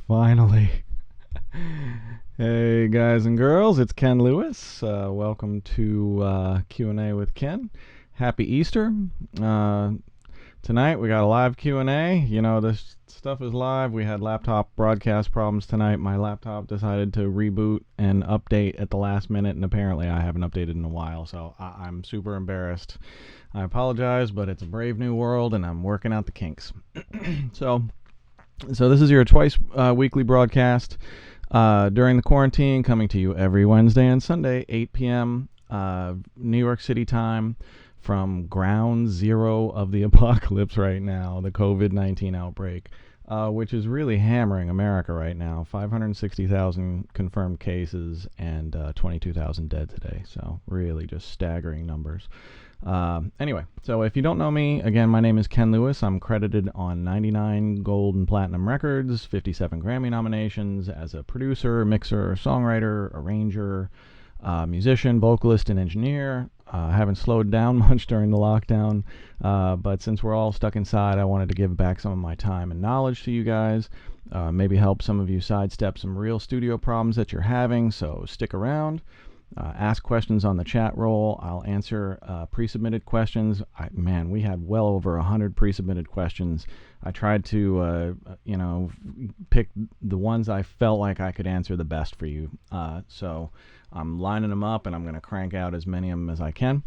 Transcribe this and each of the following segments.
Finally. Hey guys and girls, it's Ken Lewis. Welcome to Q&A with Ken. Happy Easter. Uh, Tonight we got a live Q&A. You know, this stuff is live. We had laptop broadcast problems tonight. My laptop decided to reboot and update at the last minute, and apparently I haven't updated in a while, so I'm super embarrassed. I apologize, but it's a brave new world, and I'm working out the kinks. So this is your twice weekly broadcast during the quarantine, coming to you every Wednesday and Sunday, 8 p.m. New York City time, from ground zero of the apocalypse right now, the COVID-19 outbreak, which is really hammering America right now. 560,000 confirmed cases and 22,000 dead today. So really just staggering numbers. Anyway, so if you don't know me, again, my name is Ken Lewis. I'm credited on 99 gold and platinum records, 57 Grammy nominations as a producer, mixer, songwriter, arranger, musician, vocalist, and engineer. I haven't slowed down much during the lockdown, but since we're all stuck inside, I wanted to give back some of my time and knowledge to you guys, maybe help some of you sidestep some real studio problems that you're having, so stick around. Ask questions on the chat roll. I'll answer pre-submitted questions. Man, we had well over 100 pre-submitted questions. I tried to, pick the ones I felt like I could answer the best for you. So I'm lining them up, and I'm going to crank out as many of them as I can.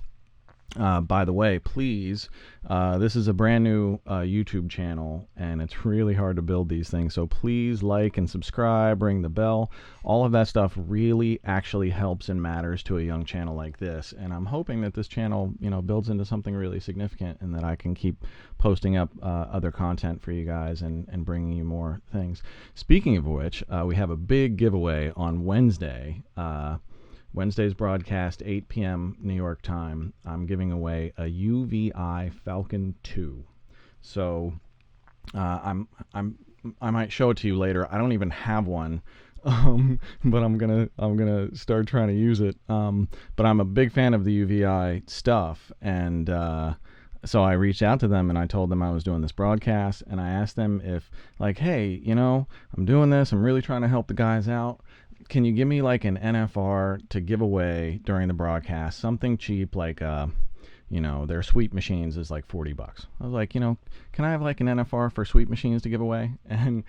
By the way, please, this is a brand new YouTube channel, and it's really hard to build these things, so please like and subscribe, ring the bell. All of that stuff really actually helps and matters to a young channel like this, and I'm hoping that this channel, builds into something really significant, and that I can keep posting up other content for you guys and bringing you more things. Speaking of which, we have a big giveaway on Wednesday. Wednesday's broadcast, 8 p.m. New York time. I'm giving away a UVI Falcon 2. So I might show it to you later. I don't even have one, but I'm gonna start trying to use it. But I'm a big fan of the UVI stuff, and so I reached out to them and I told them I was doing this broadcast, and I asked them if, like, hey, I'm doing this. I'm really trying to help the guys out. Can you give me like an NFR to give away during the broadcast? Something cheap, like their sweep machines is like $40. I was like, can I have like an NFR for sweep machines to give away? And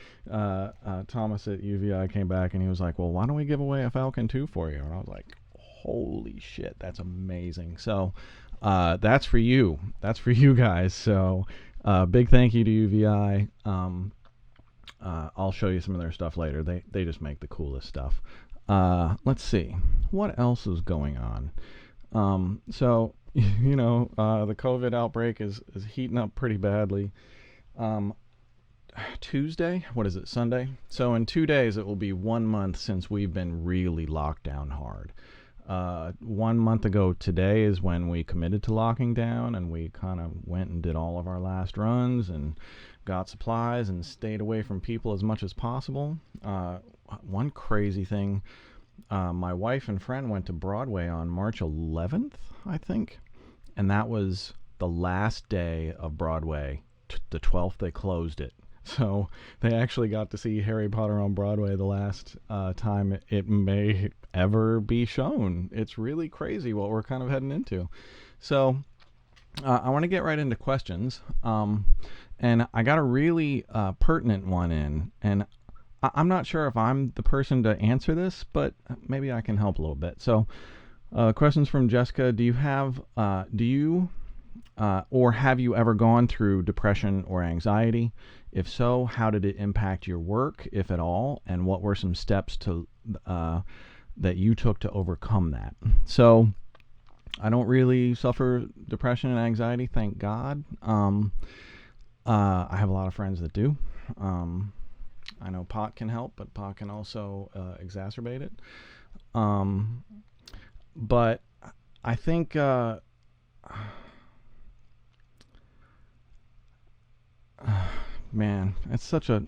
Thomas at UVI came back and he was like, well, why don't we give away a Falcon 2 for you? And I was like, holy shit, that's amazing. So that's for you. That's for you guys. So big thank you to UVI. I'll show you some of their stuff later. They just make the coolest stuff. Let's see. What else is going on? The COVID outbreak is heating up pretty badly. Tuesday? What is it? Sunday? So in 2 days, it will be 1 month since we've been really locked down hard. 1 month ago today is when we committed to locking down, and we kind of went and did all of our last runs and got supplies and stayed away from people as much as possible. One crazy thing, my wife and friend went to Broadway on March 11th, I think, and that was the last day of Broadway. The 12th they closed it. So they actually got to see Harry Potter on Broadway the last time it may ever be shown. It's really crazy what we're kind of heading into. So I want to get right into questions. And I got a really pertinent one in. And I'm not sure if I'm the person to answer this, but maybe I can help a little bit. So questions from Jessica. Do you or have you ever gone through depression or anxiety? If so, how did it impact your work, if at all? And what were some steps that you took to overcome that? So I don't really suffer depression and anxiety, thank God. I have a lot of friends that do. I know pot can help, but pot can also exacerbate it. But I think man, it's such a...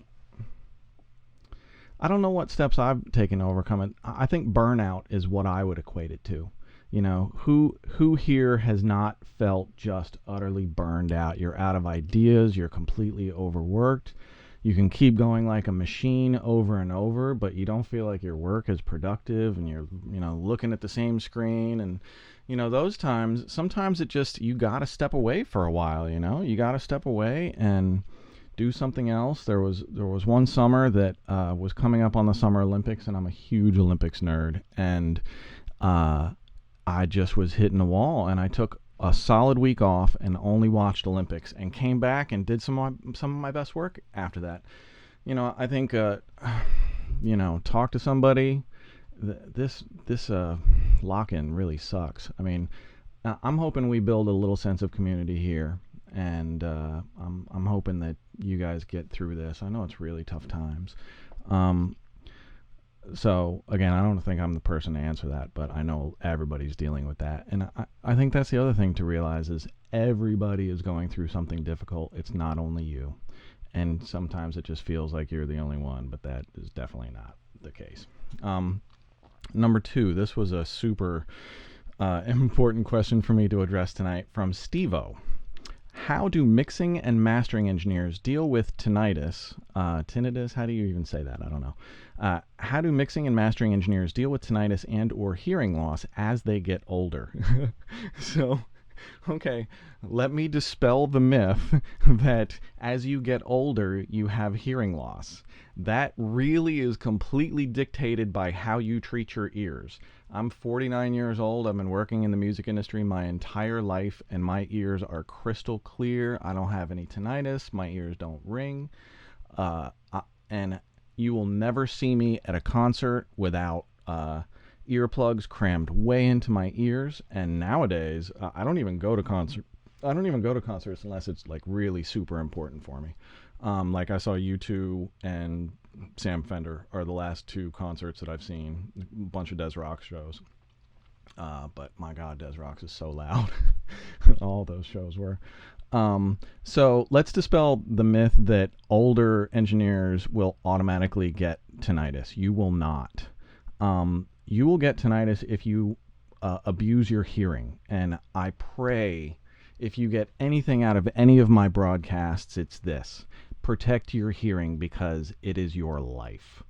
I don't know what steps I've taken to overcome it. I think burnout is what I would equate it to. Who here has not felt just utterly burned out? You're out of ideas. You're completely overworked. you can keep going like a machine over and over, but you don't feel like your work is productive, and you're, looking at the same screen. And those times, sometimes it just, you gotta step away for a while. You gotta step away and do something else. There was one summer that was coming up on the Summer Olympics, and I'm a huge Olympics nerd, and I just was hitting the wall, and I took a solid week off and only watched Olympics, and came back and did some of my best work after that. I think talk to somebody. This lock-in really sucks. I mean, I'm hoping we build a little sense of community here, and I'm hoping that you guys get through this. I know it's really tough times. So again, I don't think I'm the person to answer that, but I know everybody's dealing with that. And I think that's the other thing to realize, is everybody is going through something difficult. It's not only you. And sometimes it just feels like you're the only one, but that is definitely not the case. Number 2, this was a super important question for me to address tonight from Steve-O. How do mixing and mastering engineers deal with tinnitus? Tinnitus, how do you even say that? I don't know. How do mixing and mastering engineers deal with tinnitus and or hearing loss as they get older? So, okay, let me dispel the myth that as you get older, you have hearing loss. That really is completely dictated by how you treat your ears. I'm 49 years old. I've been working in the music industry my entire life, and my ears are crystal clear. I don't have any tinnitus. My ears don't ring. And you will never see me at a concert without earplugs crammed way into my ears. And nowadays, I don't even go to concerts unless it's like really super important for me. Like I saw U2 and Sam Fender are the last 2 concerts that I've seen. A bunch of Des Rock shows. But my God, Des Rock is so loud. All those shows were. So let's dispel the myth that older engineers will automatically get tinnitus. You will not. You will get tinnitus if you abuse your hearing. And I pray, if you get anything out of any of my broadcasts, it's this: protect your hearing, because it is your life.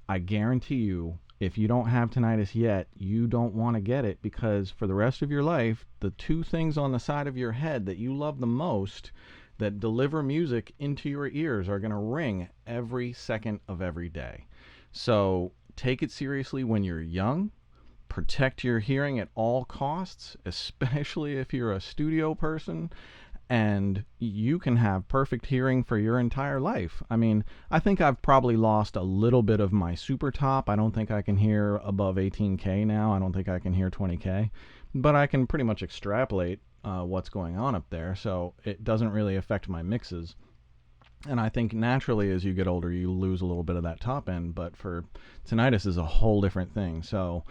I guarantee you, if you don't have tinnitus yet, you don't want to get it, because for the rest of your life, the 2 things on the side of your head that you love the most, that deliver music into your ears, are going to ring every second of every day. So take it seriously when you're young. Protect your hearing at all costs, especially if you're a studio person, and you can have perfect hearing for your entire life. I mean, I think I've probably lost a little bit of my super top. I don't think I can hear above 18K now. I don't think I can hear 20K, but I can pretty much extrapolate what's going on up there, so it doesn't really affect my mixes. And I think naturally, as you get older, you lose a little bit of that top end, but for tinnitus is a whole different thing. So,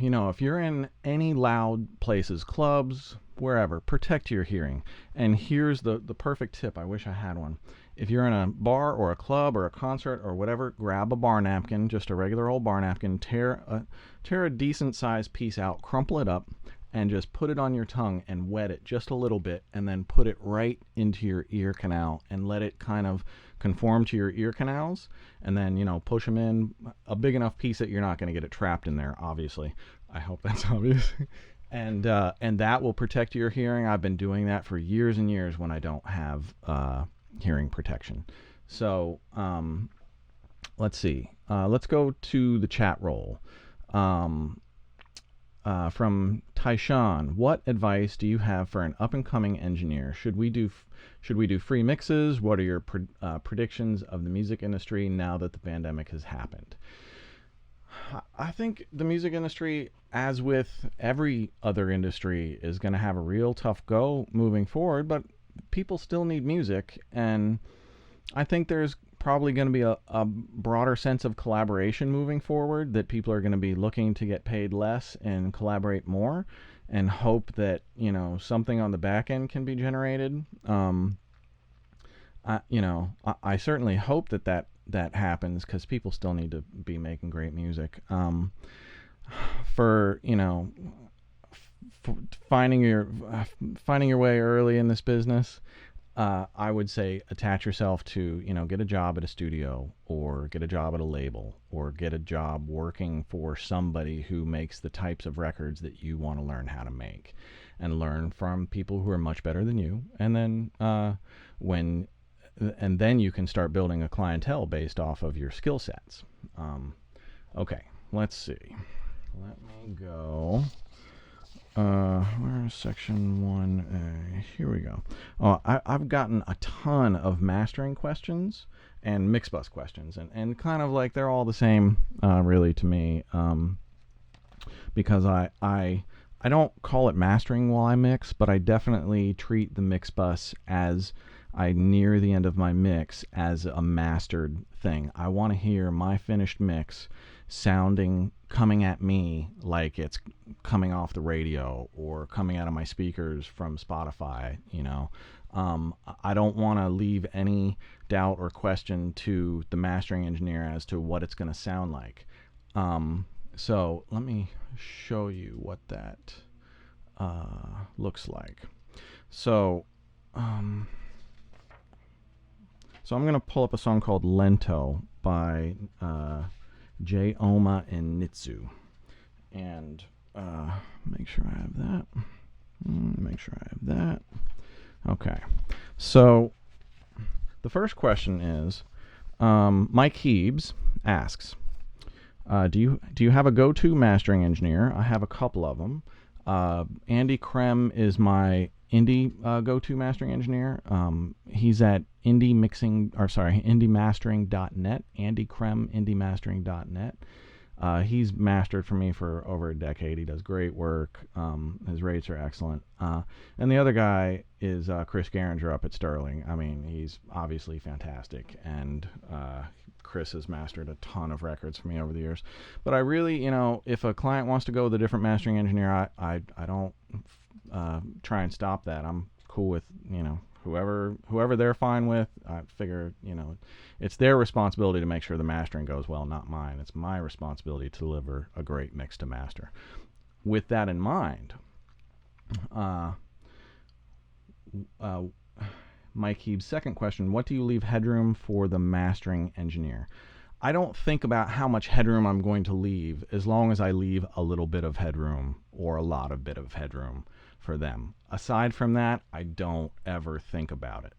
if you're in any loud places, clubs, wherever, protect your hearing. And here's the perfect tip. I wish I had one. If you're in a bar or a club or a concert or whatever, grab a bar napkin, just a regular old bar napkin, tear a decent sized piece out, crumple it up, and just put it on your tongue and wet it just a little bit, and then put it right into your ear canal and let it kind of conform to your ear canals, and then push them in a big enough piece that you're not going to get it trapped in there, obviously. I hope that's obvious. And that will protect your hearing. I've been doing that for years and years when I don't have hearing protection. So let's see. Let's go to the chat roll. From Tyshawn, what advice do you have for an up-and-coming engineer? Should we do free mixes? What are your predictions of the music industry now that the pandemic has happened? I think the music industry, as with every other industry, is going to have a real tough go moving forward, but people still need music, and I think there's probably going to be a broader sense of collaboration moving forward, that people are going to be looking to get paid less and collaborate more, and hope that something on the back end can be generated. I certainly hope that happens, because people still need to be making great music. For finding your way early in this business, I would say attach yourself to, get a job at a studio or get a job at a label or get a job working for somebody who makes the types of records that you want to learn how to make, and learn from people who are much better than you. And then then you can start building a clientele based off of your skill sets. Okay, let's see. Let me go. Where's section 1A? Here we go. Oh, I've gotten a ton of mastering questions and Mixbus questions, and kind of like they're all the same, really, to me, because I don't call it mastering while I mix, but I definitely treat the Mixbus as I near the end of my mix as a mastered thing. I want to hear my finished mix coming at me like it's coming off the radio or coming out of my speakers from Spotify. I don't want to leave any doubt or question to the mastering engineer as to what it's going to sound like. So let me show you what that looks like. So I'm going to pull up a song called Lento by J. Oma and Nitsu. And make sure I have that. Make sure I have that. Okay. So the first question is, Mike Heebs asks, do you have a go-to mastering engineer? I have a couple of them. Andy Krem is my indie go-to mastering engineer. He's at indymastering.net. Andy Krem, indymastering.net. He's mastered for me for over a decade. He does great work. His rates are excellent. And the other guy is Chris Garinger up at Sterling. I mean, he's obviously fantastic, and Chris has mastered a ton of records for me over the years. But I really, if a client wants to go with a different mastering engineer, I don't try and stop that. I'm cool with, whoever they're fine with. I figure, it's their responsibility to make sure the mastering goes well, not mine. It's my responsibility to deliver a great mix to master. With that in mind, Mike Heeb's second question, what do you leave headroom for the mastering engineer? I don't think about how much headroom I'm going to leave, as long as I leave a little bit of headroom or a lot of bit of headroom for them. Aside from that, I don't ever think about it.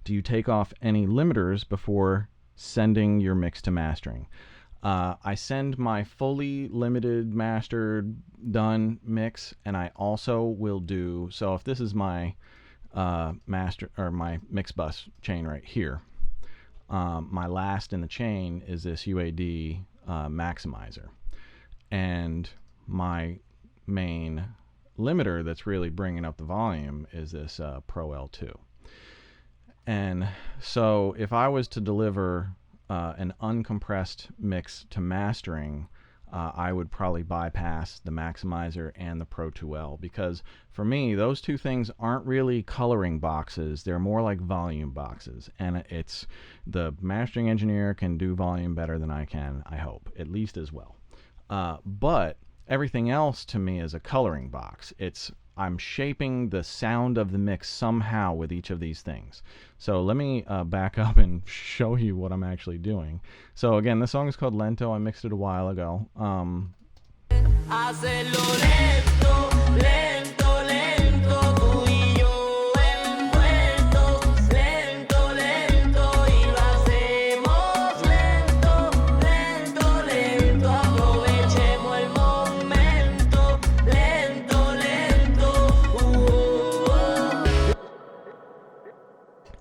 Do you take off any limiters before sending your mix to mastering? I send my fully limited, mastered, done mix, and I also will do, so if this is my master or my Mixbus chain right here, my last in the chain is this UAD maximizer, and my main limiter that's really bringing up the volume is this Pro L2. And so if I was to deliver an uncompressed mix to mastering, I would probably bypass the maximizer and the Pro 2L, because for me, those two things aren't really coloring boxes. They're more like volume boxes, and it's the mastering engineer can do volume better than I can, I hope, at least as well. But everything else to me is a coloring box. I'm shaping the sound of the mix somehow with each of these things. So let me back up and show you what I'm actually doing. So again, this song is called Lento. I mixed it a while ago.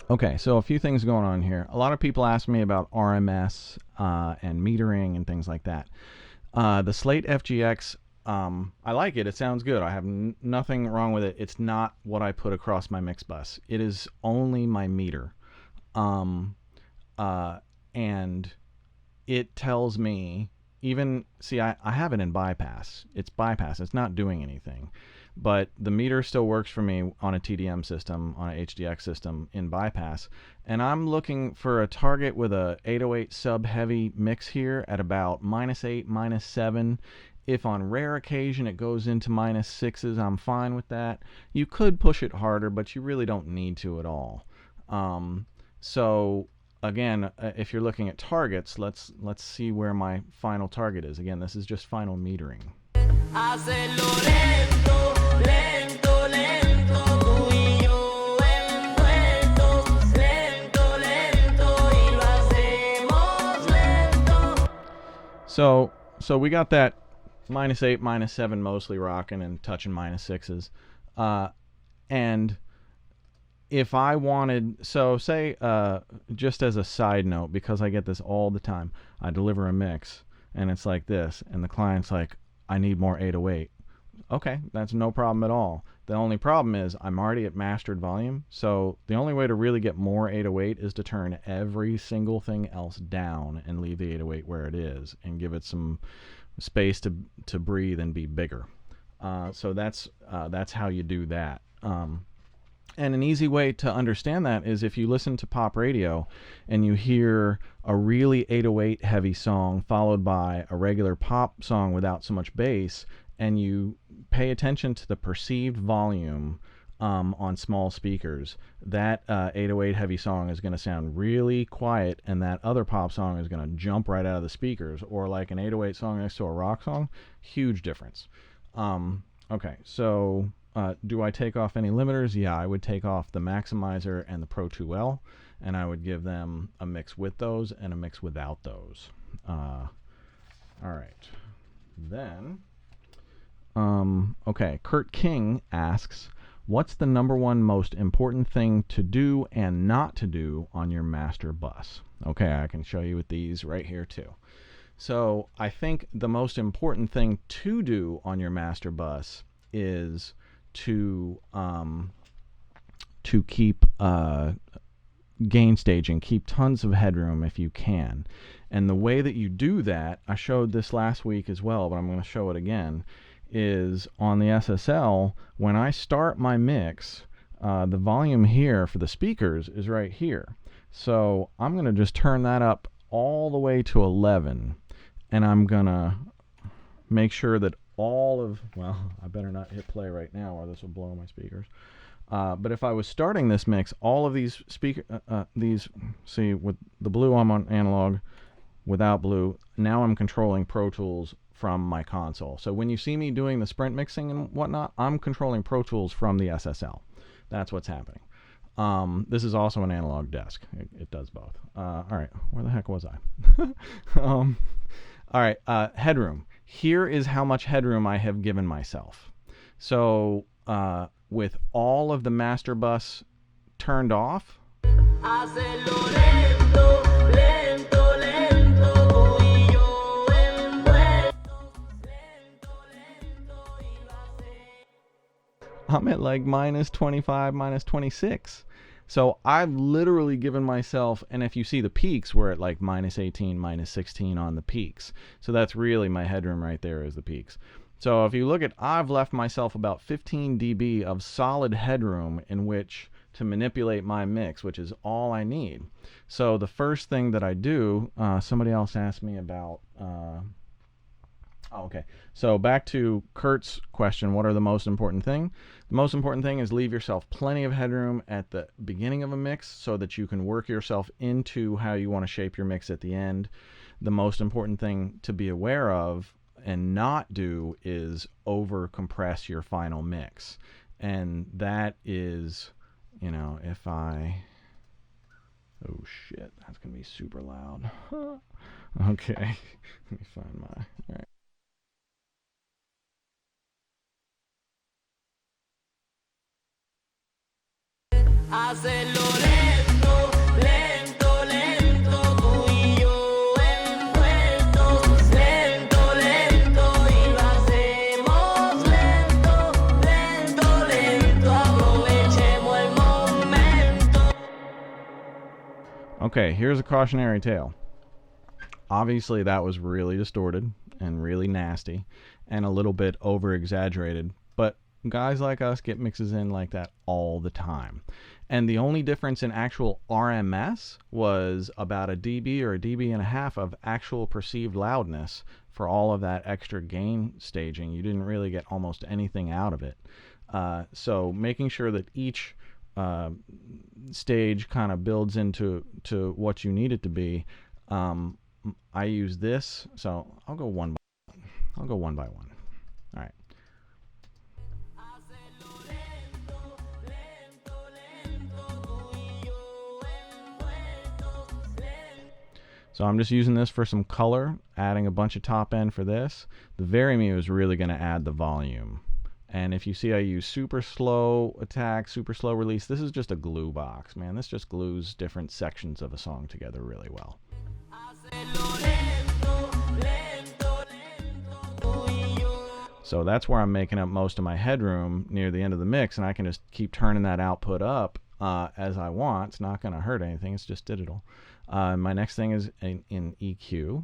Okay, so a few things going on here. A lot of people ask me about RMS and metering and things like that. The Slate FGX, I like it. It sounds good. I have nothing wrong with it. It's not what I put across my Mixbus. It is only my meter. And it tells me, I have it in bypass. It's bypass. It's not doing anything. But the meter still works for me on a TDM system, on a HDX system in bypass. And I'm looking for a target with a 808 sub heavy mix here at about -8, -7 If on rare occasion it goes into -6s, I'm fine with that. You could push it harder, but you really don't need to at all. So again, if you're looking at targets, let's see where my final target is. Again, this is just final metering. So we got that -8, -7 mostly rocking and touching -6s. And if I wanted, so say, just as a side note, because I get this all the time, I deliver a mix and it's like this, and the client's like, I need more 808. Okay, that's no problem at all. The only problem is I'm already at mastered volume, so the only way to really get more 808 is to turn every single thing else down and leave the 808 where it is and give it some space to breathe and be bigger. So that's how you do that. And an easy way to understand that is if you listen to pop radio and you hear a really 808 heavy song followed by a regular pop song without so much bass, and you pay attention to the perceived volume on small speakers, that 808 heavy song is going to sound really quiet, and that other pop song is going to jump right out of the speakers. Or like an 808 song next to a rock song, huge difference. Okay, so do I take off any limiters? Yeah, I would take off the maximizer and the Pro 2L, and I would give them a mix with those and a mix without those. All right. Then, okay, Kurt King asks, what's the #1 most important thing to do and not to do on your master bus? Okay, I can show you with these right here too. So I think the most important thing to do on your master bus is to keep gain staging, keep tons of headroom if you can. And the way that you do that, I showed this last week as well, but I'm going to show it again, is on the SSL, when I start my mix, the volume here for the speakers is right here. So I'm going to just turn that up all the way to 11, and I'm going to make sure that all of, well, I better not hit play right now or this will blow my speakers. But if I was starting this mix, all of these see, with the blue I'm on analog, without blue, now I'm controlling Pro Tools from my console. So when you see me doing the sprint mixing and whatnot, I'm controlling Pro Tools from the SSL. That's what's happening. This is also an analog desk. It does both. All right, where the heck was I? All right, headroom. Here is how much headroom I have given myself. So with all of the master bus turned off, I'm at like -25, -26. So I've literally given myself, and if you see the peaks, we're at like -18, -16 on the peaks. So that's really my headroom right there is the peaks. So if you look at, I've left myself about 15 dB of solid headroom in which to manipulate my mix, which is all I need. So the first thing that I do, somebody else asked me about, okay, so back to Kurt's question, what are the most important thing? The most important thing is leave yourself plenty of headroom at the beginning of a mix so that you can work yourself into how you want to shape your mix at the end. The most important thing to be aware of and not do is over compress your final mix. And that is, you know, if I, oh shit, that's gonna be super loud. Okay, let me find my, all right. Okay, here's a cautionary tale. Obviously that was really distorted and really nasty and a little bit over exaggerated, but guys like us get mixes in like that all the time. And the only difference in actual RMS was about a dB or a dB and a half of actual perceived loudness for all of that extra gain staging. You didn't really get almost anything out of it. So making sure that each stage kind of builds into what you need it to be. I use this, so I'll go one by one. All right. So I'm just using this for some color, adding a bunch of top end for this. The Very-Mu is really going to add the volume. And if you see I use super slow attack, super slow release, this is just a glue box, man. This just glues different sections of a song together really well. So that's where I'm making up most of my headroom near the end of the mix, and I can just keep turning that output up as I want. It's not going to hurt anything. It's just digital. My next thing is in EQ.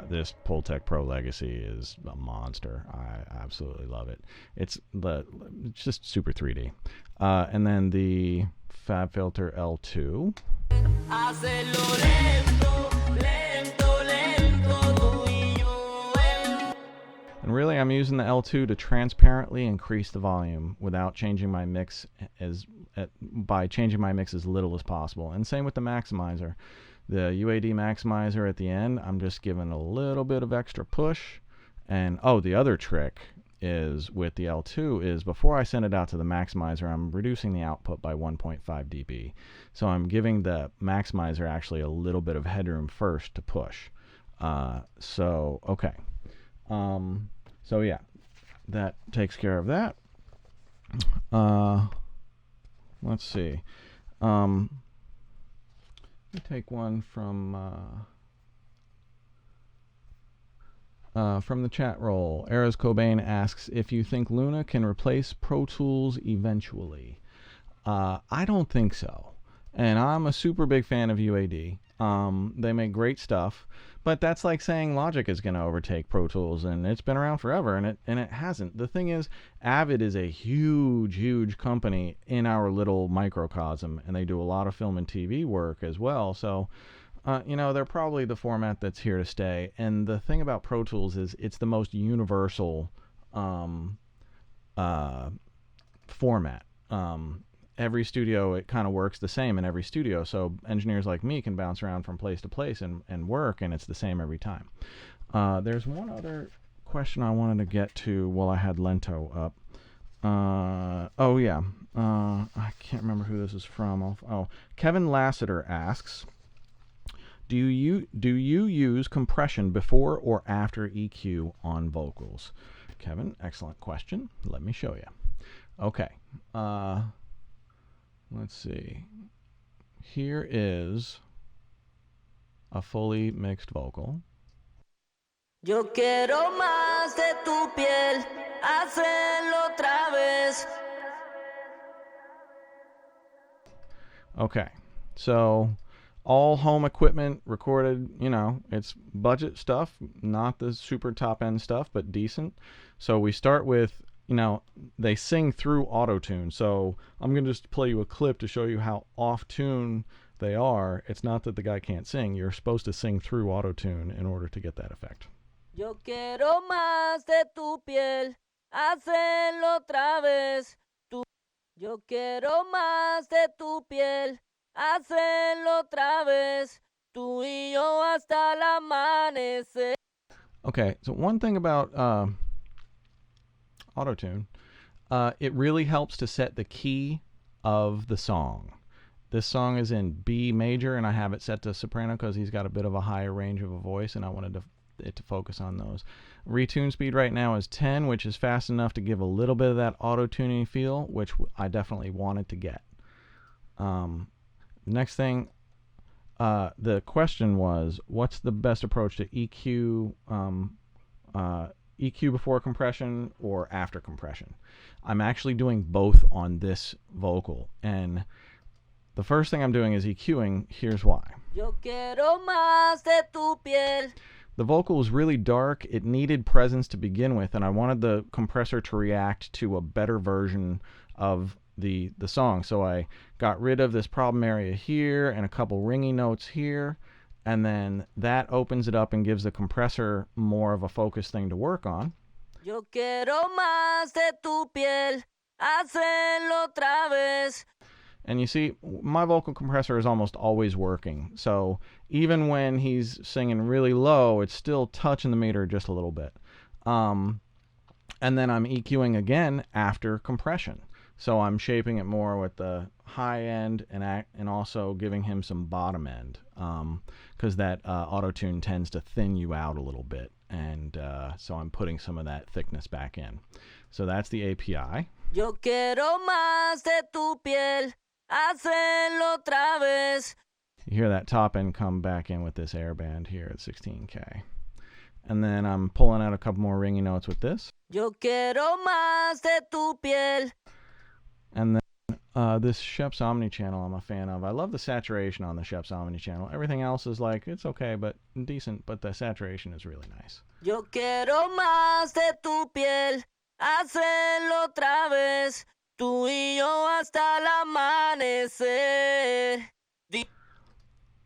This Pultec Pro Legacy is a monster. I absolutely love it. It's just super 3D. And then the FabFilter L2. And really, I'm using the L2 to transparently increase the volume without changing my mix by changing my mix as little as possible. And same with the maximizer. The UAD maximizer at the end, I'm just giving a little bit of extra push. And the other trick is with the L2 is before I send it out to the maximizer, I'm reducing the output by 1.5 dB. So I'm giving the maximizer actually a little bit of headroom first to push. Okay. So yeah, that takes care of that. Let's see. Let me take one from the chat roll. Eras Cobain asks if you think Luna can replace Pro Tools eventually. I don't think so. And I'm a super big fan of UAD. They make great stuff, but that's like saying Logic is going to overtake Pro Tools, and it's been around forever, and it hasn't. The thing is, Avid is a huge company in our little microcosm, and they do a lot of film and TV work as well. So, they're probably the format that's here to stay. And the thing about Pro Tools is it's the most universal format. Every studio, it kind of works the same in every studio, so engineers like me can bounce around from place to place and work, and it's the same every time. There's one other question I wanted to get to while I had Lento up. I can't remember who this is from. Kevin Lassiter asks, do you use compression before or after EQ on vocals? Kevin, excellent question. Let me show you. Okay. Let's see. Here is a fully mixed vocal. Yo quiero más de tu piel, hazlo otra vez. Okay, so all home equipment recorded, it's budget stuff, not the super top end stuff, but decent. So we start with, they sing through auto-tune. So I'm going to just play you a clip to show you how off-tune they are. It's not that the guy can't sing. You're supposed to sing through auto-tune in order to get that effect. Yo quiero más de tu piel, hazlo otra vez. Yo quiero más de tu piel, hazlo otra vez. Tú y yo hasta el amanecer. Okay, so one thing about auto-tune, it really helps to set the key of the song. This song is in B major, and I have it set to soprano because he's got a bit of a higher range of a voice, and I wanted it to focus on those. Retune speed right now is 10, which is fast enough to give a little bit of that auto-tuning feel, which I definitely wanted to get. Next thing, the question was, what's the best approach to EQ before compression or after compression? I'm actually doing both on this vocal, and the first thing I'm doing is EQing. Here's why. Yo quiero más de tu piel. The vocal was really dark. It needed presence to begin with, and I wanted the compressor to react to a better version of the song. So I got rid of this problem area here and a couple ringy notes here, and then that opens it up and gives the compressor more of a focused thing to work on. Yo quiero más de tu piel. Hazlo otra vez. And you see, my vocal compressor is almost always working. So even when he's singing really low, it's still touching the meter just a little bit. And then I'm EQing again after compression. So I'm shaping it more with the high end and also giving him some bottom end. Because that auto-tune tends to thin you out a little bit. And so I'm putting some of that thickness back in. So that's the API. Yo quiero más de tu piel. Hazlo otra vez. You hear that top end come back in with this airband here at 16K. And then I'm pulling out a couple more ringy notes with this. Yo quiero más de tu piel. And then this Sheps Omni channel I'm a fan of. I love the saturation on the Sheps Omni channel. Everything else is like, it's okay, but decent, but the saturation is really nice. Yo quiero más de tu piel. Hazlo otra vez. Tú y yo hasta el amanecer.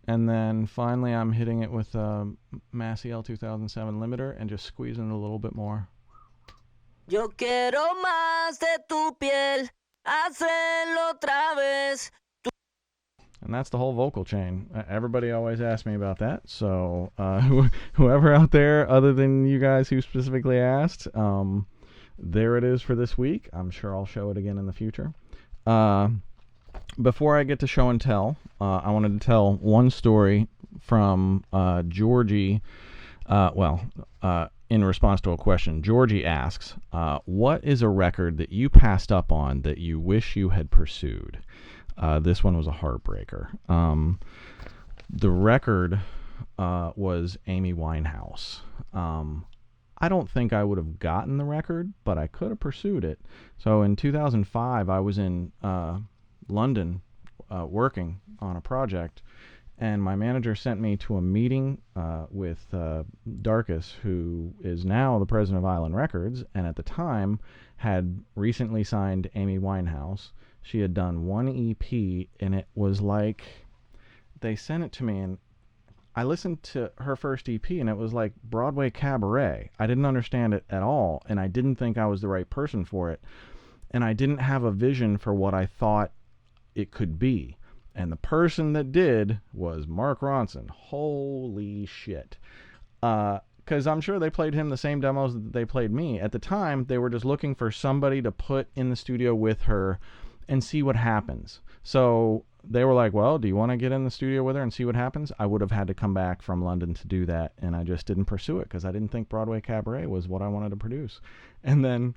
And then finally I'm hitting it with a Massey L2007 limiter and just squeezing it a little bit more. Yo quiero más de tu piel. Hazlo otra vez. And that's the whole vocal chain. Everybody always asks me about that. So whoever out there, other than you guys who specifically asked, there it is for this week. I'm sure I'll show it again in the future. Before I get to show and tell, I wanted to tell one story from Georgie. In response to a question, Georgie asks, what is a record that you passed up on that you wish you had pursued? This one was a heartbreaker. The record was Amy Winehouse. I don't think I would have gotten the record, but I could have pursued it. So in 2005, I was in London working on a project, and my manager sent me to a meeting with Darkus, who is now the president of Island Records, and at the time had recently signed Amy Winehouse. She had done one EP, and it was like, they sent it to me, and I listened to her first EP, and it was like Broadway cabaret. I didn't understand it at all, and I didn't think I was the right person for it, and I didn't have a vision for what I thought it could be. And the person that did was Mark Ronson. Holy shit. Because I'm sure they played him the same demos that they played me. At the time, they were just looking for somebody to put in the studio with her and see what happens. So they were like, well, do you want to get in the studio with her and see what happens? I would have had to come back from London to do that, and I just didn't pursue it because I didn't think Broadway Cabaret was what I wanted to produce. And then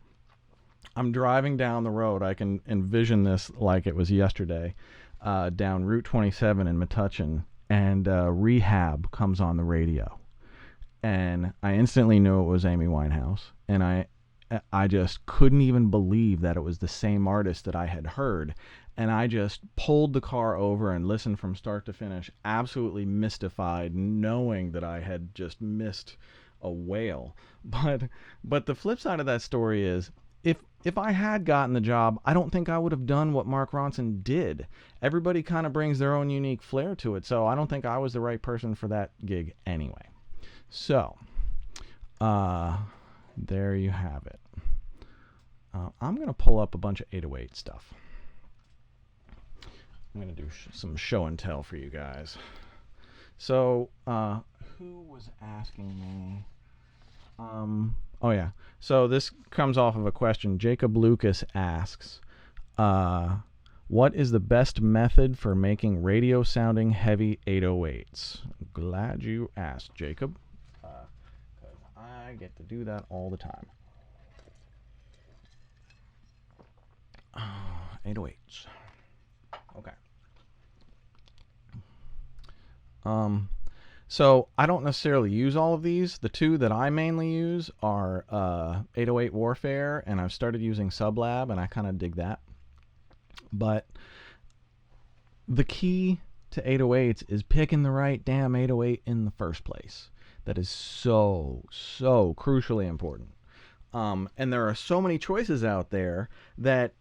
I'm driving down the road. I can envision this like it was yesterday, down Route 27 in Metuchen, and Rehab comes on the radio. And I instantly knew it was Amy Winehouse, and I just couldn't even believe that it was the same artist that I had heard. And I just pulled the car over and listened from start to finish, absolutely mystified, knowing that I had just missed a whale. But the flip side of that story is, if I had gotten the job, I don't think I would have done what Mark Ronson did. Everybody kind of brings their own unique flair to it, so I don't think I was the right person for that gig anyway. So, there you have it. I'm going to pull up a bunch of 808 stuff. I'm going to do some show and tell for you guys. So, who was asking me? Oh yeah. So this comes off of a question. Jacob Lucas asks, what is the best method for making radio sounding heavy 808s? Glad you asked, Jacob. Because I get to do that all the time. 808s. Okay. So I don't necessarily use all of these. The two that I mainly use are 808 Warfare, and I've started using Sublab, and I kind of dig that. But the key to 808s is picking the right damn 808 in the first place. That is so crucially important. And there are so many choices out there that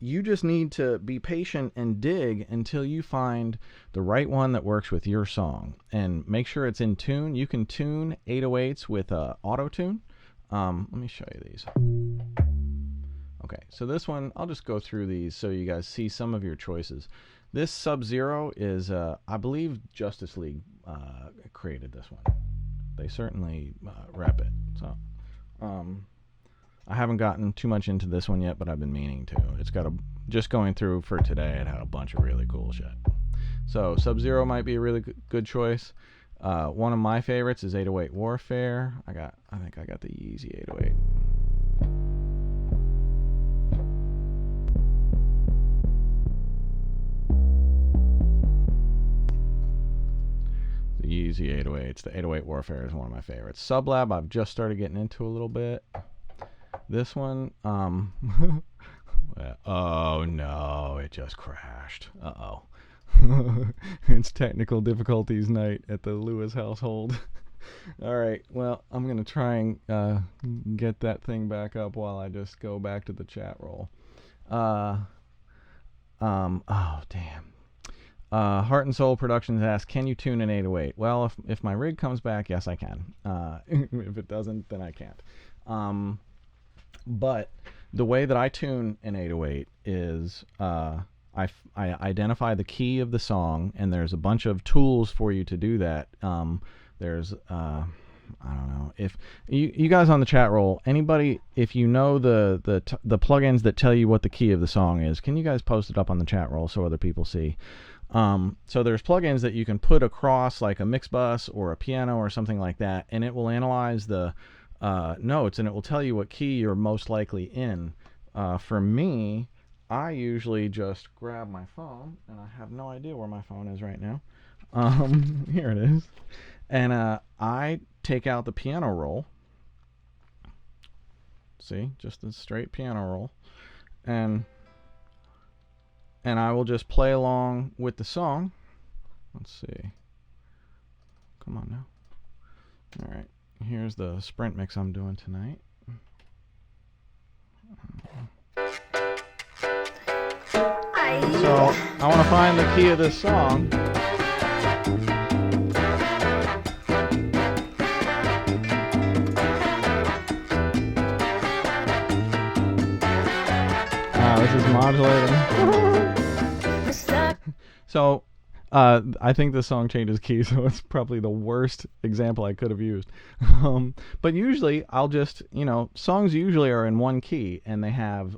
you just need to be patient and dig until you find the right one that works with your song. And make sure it's in tune. You can tune 808s with auto tune. Let me show you these. Okay, so this one, I'll just go through these so you guys see some of your choices. This Sub-Zero is, I believe Justice League created this one. They certainly rep it. So, I haven't gotten too much into this one yet, but I've been meaning to. It's got just going through for today, it had a bunch of really cool shit. So Sub-Zero might be a really good choice. One of my favorites is 808 Warfare. I think I got the Yeezy 808. The Yeezy 808s. The 808 Warfare is one of my favorites. Sublab I've just started getting into a little bit. This one, oh no, it just crashed. Uh-oh. It's technical difficulties night at the Lewis household. All right, well, I'm going to try and get that thing back up while I just go back to the chat roll. Oh, damn. Heart and Soul Productions asks, can you tune an 808? Well, if my rig comes back, yes, I can. If it doesn't, then I can't. But the way that I tune an 808 is I identify the key of the song, and there's a bunch of tools for you to do that. There's I don't know if you guys on the chat roll, anybody, if you know the plugins that tell you what the key of the song is, can you guys post it up on the chat roll so other people see? So there's plugins that you can put across like a Mixbus or a piano or something like that, and it will analyze the notes, and it will tell you what key you're most likely in. For me, I usually just grab my phone, and I have no idea where my phone is right now. Here it is. And I take out the piano roll. See, just a straight piano roll. And I will just play along with the song. Let's see. Come on now. All right. Here's the sprint mix I'm doing tonight. So I want to find the key of this song. This is modulating. So I think the song changes key, so it's probably the worst example I could have used. But usually I'll just, songs usually are in one key, and they have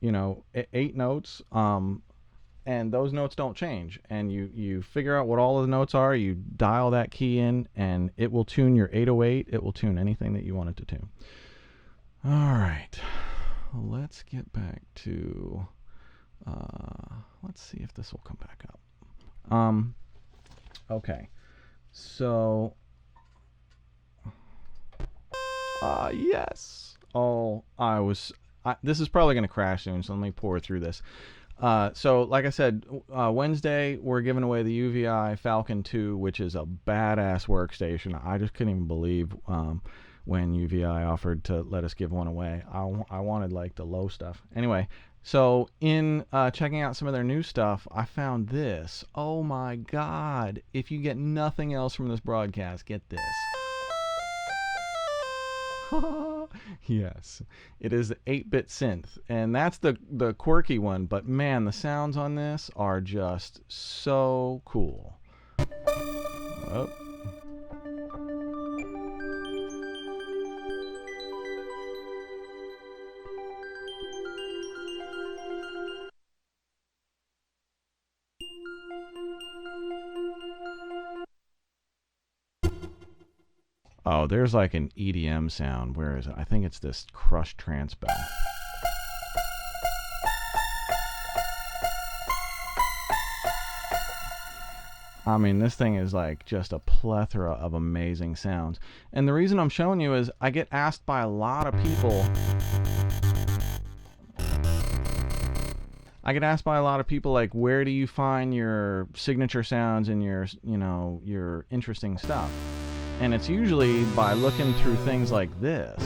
8 notes, and those notes don't change. And you figure out what all of the notes are, you dial that key in, and it will tune your 808. It will tune anything that you want it to tune. All right, let's get back to, let's see if this will come back up. Okay, so, yes. Oh, this is probably going to crash soon, so let me pour through this. So, like I said, Wednesday, we're giving away the UVI Falcon 2, which is a badass workstation. I just couldn't even believe when UVI offered to let us give one away. I wanted, like, the low stuff. Anyway, so in checking out some of their new stuff, I found this. Oh, my God. If you get nothing else from this broadcast, get this. Yes, it is the 8-bit synth, and that's the quirky one, but man, the sounds on this are just so cool. Oh. Oh, there's like an EDM sound. Where is it? I think it's this crushed trance bell. I mean, this thing is like just a plethora of amazing sounds. And the reason I'm showing you is I get asked by a lot of people. I get asked by a lot of people, like, where do you find your signature sounds and your, your interesting stuff? And it's usually by looking through things like this.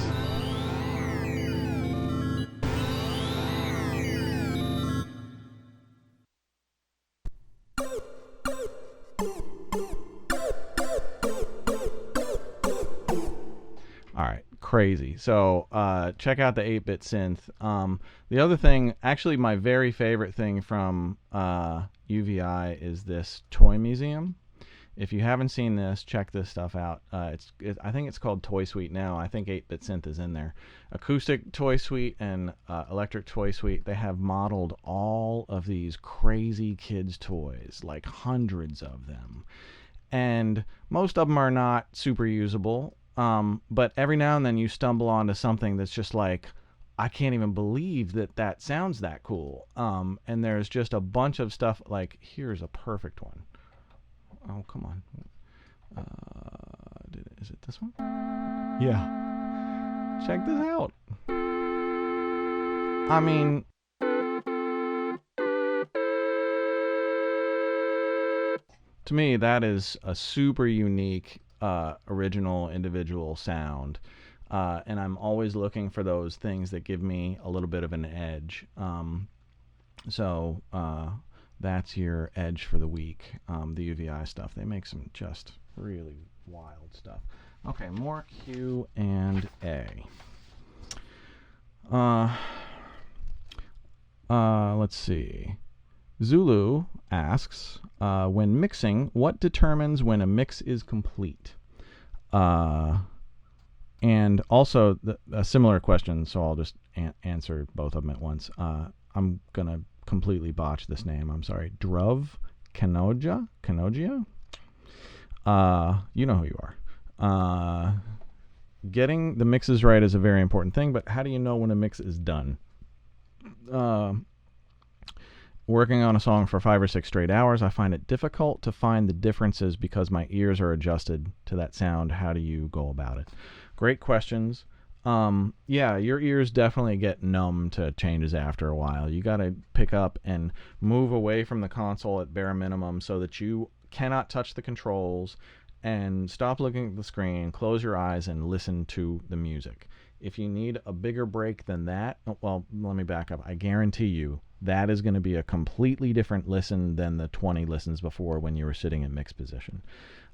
All right, crazy. So check out the 8-bit synth. The other thing, actually my very favorite thing from UVI is this toy museum. If you haven't seen this, check this stuff out. I think it's called Toy Suite now. I think 8-bit synth is in there. Acoustic Toy Suite and electric Toy Suite. They have modeled all of these crazy kids' toys, like hundreds of them. And most of them are not super usable. But every now and then you stumble onto something that's just like, I can't even believe that sounds that cool. And there's just a bunch of stuff. Like, here's a perfect one. Oh, come on. Is it this one? Yeah. Check this out. I mean, to me, that is a super unique, original, individual sound. And I'm always looking for those things that give me a little bit of an edge. So that's your edge for the week. The UVI stuff. They make some just really wild stuff. Okay, more Q and A. Let's see. Zulu asks, when mixing, what determines when a mix is complete? And also a similar question, so I'll just answer both of them at once. I'm going to completely botch this name. I'm sorry. Druv Kanogia? You know who you are. Getting the mixes right is a very important thing, but how do you know when a mix is done? Working on a song for 5 or 6 straight hours, I find it difficult to find the differences because my ears are adjusted to that sound. How do you go about it? Great questions. Yeah, your ears definitely get numb to changes after a while. You got to pick up and move away from the console at bare minimum so that you cannot touch the controls, and stop looking at the screen, close your eyes, and listen to the music. If you need a bigger break than that, well, let me back up. I guarantee you that is going to be a completely different listen than the 20 listens before when you were sitting in mix position.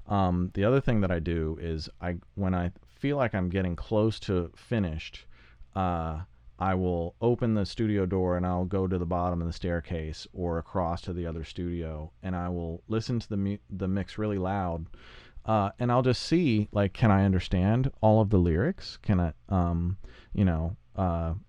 The other thing that I do is when I feel like I'm getting close to finished, I will open the studio door and I'll go to the bottom of the staircase or across to the other studio, and I will listen to the mix really loud. And I'll just see, like, can I understand all of the lyrics? Can I,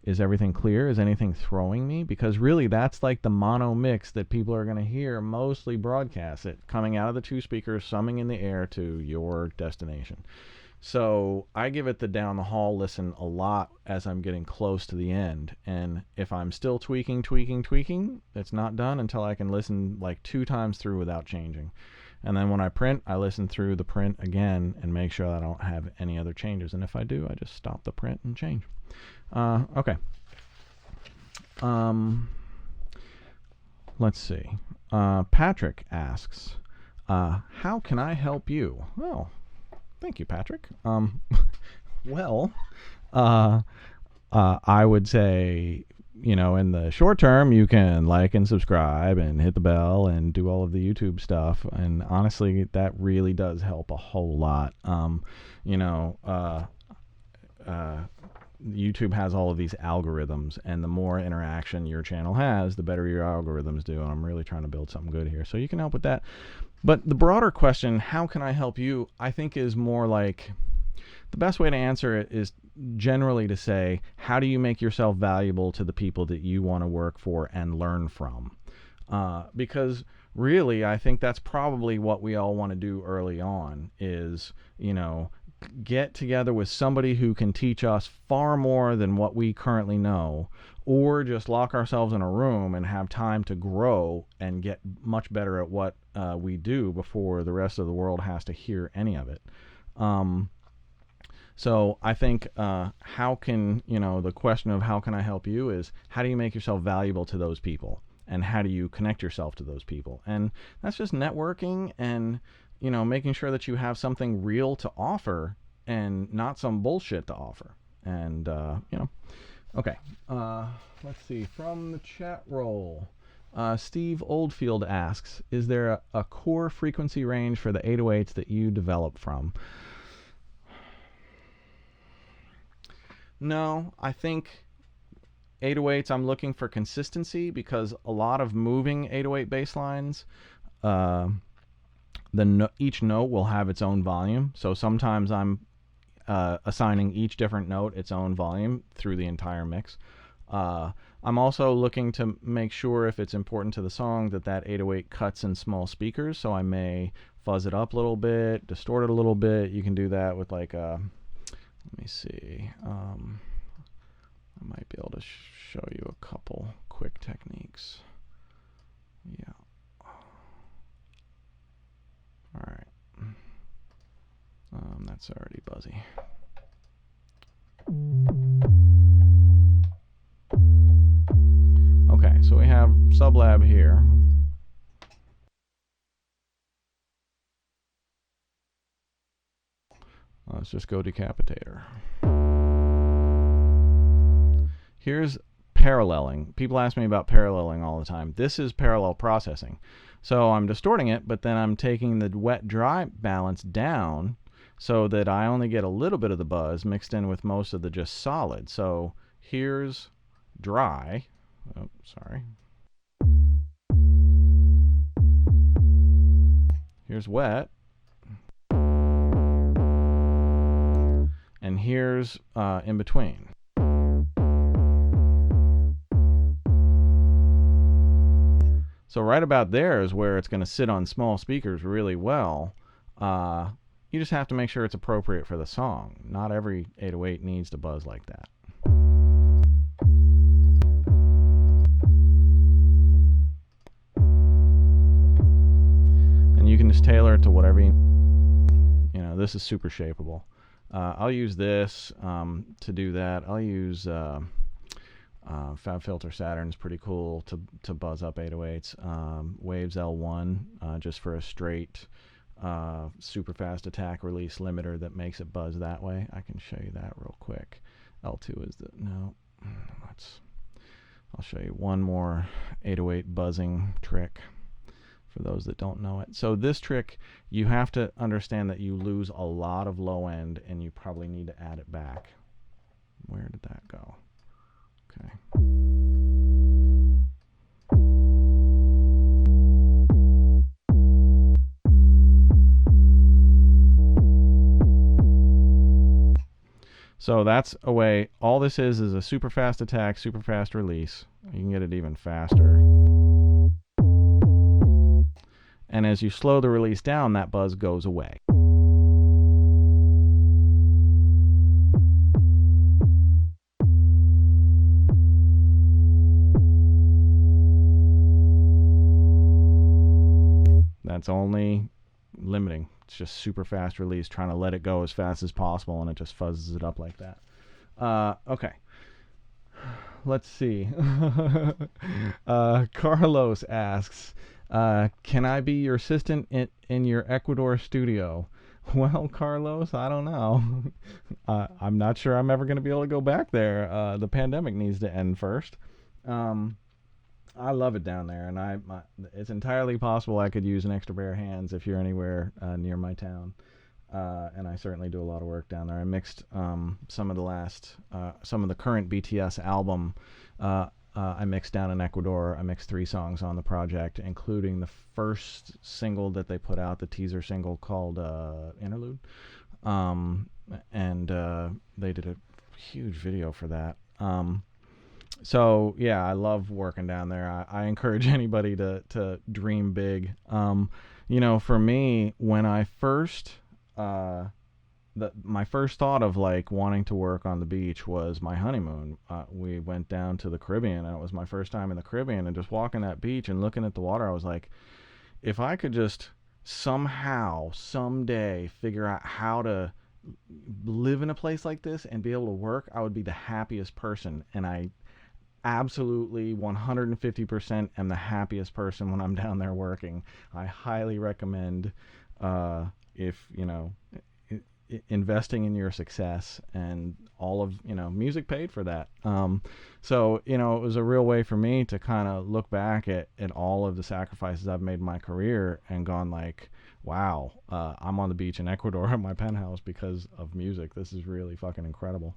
is everything clear? Is anything throwing me? Because really, that's like the mono mix that people are going to hear mostly broadcast it, coming out of the 2 speakers, summing in the air to your destination. So I give it the down the hall listen a lot as I'm getting close to the end. And if I'm still tweaking, it's not done until I can listen like 2 times through without changing. And then when I print, I listen through the print again and make sure I don't have any other changes. And if I do, I just stop the print and change. Okay. Let's see. Patrick asks, how can I help you? Well, thank you, Patrick. Well, I would say, in the short term, you can like and subscribe and hit the bell and do all of the YouTube stuff. And honestly, that really does help a whole lot. YouTube has all of these algorithms, and the more interaction your channel has, the better your algorithms do. And I'm really trying to build something good here, so you can help with that. But the broader question, how can I help you, I think is more like, the best way to answer it is generally to say, how do you make yourself valuable to the people that you want to work for and learn from? Because really, I think that's probably what we all want to do early on is, get together with somebody who can teach us far more than what we currently know, or just lock ourselves in a room and have time to grow and get much better at what we do before the rest of the world has to hear any of it. So I think how can, the question of how can I help you is, how do you make yourself valuable to those people? and how do you connect yourself to those people. And that's just networking and, making sure that you have something real to offer and not some bullshit to offer. And, okay. Let's see. From the chat roll, Steve Oldfield asks, is there a core frequency range for the 808s that you develop from? No, I think 808s, I'm looking for consistency because a lot of moving 808 bass lines, each note will have its own volume. So sometimes I'm assigning each different note its own volume through the entire mix. I'm also looking to make sure, if it's important to the song, that 808 cuts in small speakers. So I may fuzz it up a little bit, distort it a little bit. You can do that with like let me see. I might be able to show you a couple quick techniques. Yeah. All right. That's already buzzy. Okay, so we have Sublab here. Let's just go Decapitator. Here's paralleling. People ask me about paralleling all the time. This is parallel processing. So I'm distorting it, but then I'm taking the wet-dry balance down so that I only get a little bit of the buzz mixed in with most of the just solid. So here's dry. Oh, sorry. Here's wet. And here's in between. So right about there is where it's going to sit on small speakers really well. You just have to make sure it's appropriate for the song. Not every 808 needs to buzz like that. And you can just tailor it to whatever this is super shapeable. I'll use this to do that. I'll use FabFilter Saturn's pretty cool to buzz up 808s. Waves L1 just for a straight super fast attack release limiter that makes it buzz that way. I can show you that real quick. L2 is I'll show you one more 808 buzzing trick for those that don't know it. So this trick, you have to understand that you lose a lot of low end and you probably need to add it back. Where did that go? Okay. So that's a way. All this is a super fast attack, super fast release. You can get it even faster. And as you slow the release down, that buzz goes away. That's only limiting. It's just super fast release, trying to let it go as fast as possible, and it just fuzzes it up like that. Okay. Let's see. Carlos asks, can I be your assistant in your Ecuador studio? Well, Carlos, I don't know. I'm not sure I'm ever going to be able to go back there. The pandemic needs to end first. I love it down there, and it's entirely possible I could use an extra pair of hands if you're anywhere near my town. And I certainly do a lot of work down there. I mixed some of the current BTS album. I mixed down in Ecuador. I mixed 3 songs on the project, including the first single that they put out, the teaser single called Interlude. And they did a huge video for that. So yeah, I love working down there. I encourage anybody to dream big. For me, when I first my first thought of like wanting to work on the beach was my honeymoon. We went down to the Caribbean, and it was my first time in the Caribbean, and just walking that beach and looking at the water, I was like, if I could just somehow, someday figure out how to live in a place like this and be able to work, I would be the happiest person. And absolutely 150% am the happiest person when I'm down there working. I highly recommend, if you know, investing in your success, and all of music paid for that. So it was a real way for me to kind of look back at all of the sacrifices I've made in my career and gone like, wow, I'm on the beach in Ecuador in my penthouse because of music. This is really fucking incredible.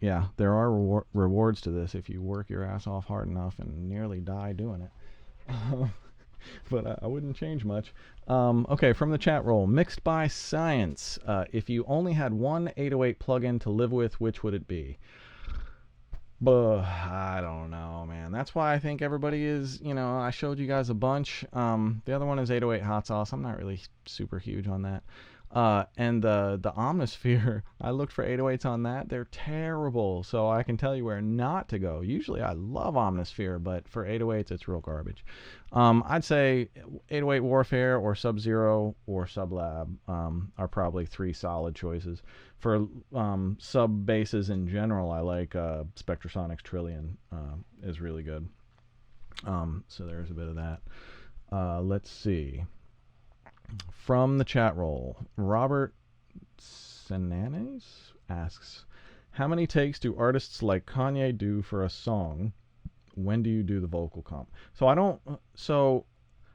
Yeah, there are rewards to this if you work your ass off hard enough and nearly die doing it. But I wouldn't change much. Okay, from the chat roll, Mixed by Science. If you only had one 808 plugin to live with, which would it be? I don't know, man. That's why I think everybody is, I showed you guys a bunch. The other one is 808 Hot Sauce. I'm not really super huge on that. And the Omnisphere, I looked for 808s on that. They're terrible, so I can tell you where not to go. Usually I love Omnisphere, but for 808s, it's real garbage. I'd say 808 Warfare or Sub-Zero or Sublab are probably three solid choices. For sub basses in general, I like Spectrasonic's Trillion is really good. So there's a bit of that. Let's see. From the chat roll, Robert Senanes asks, how many takes do artists like Kanye do for a song? When do you do the vocal comp? So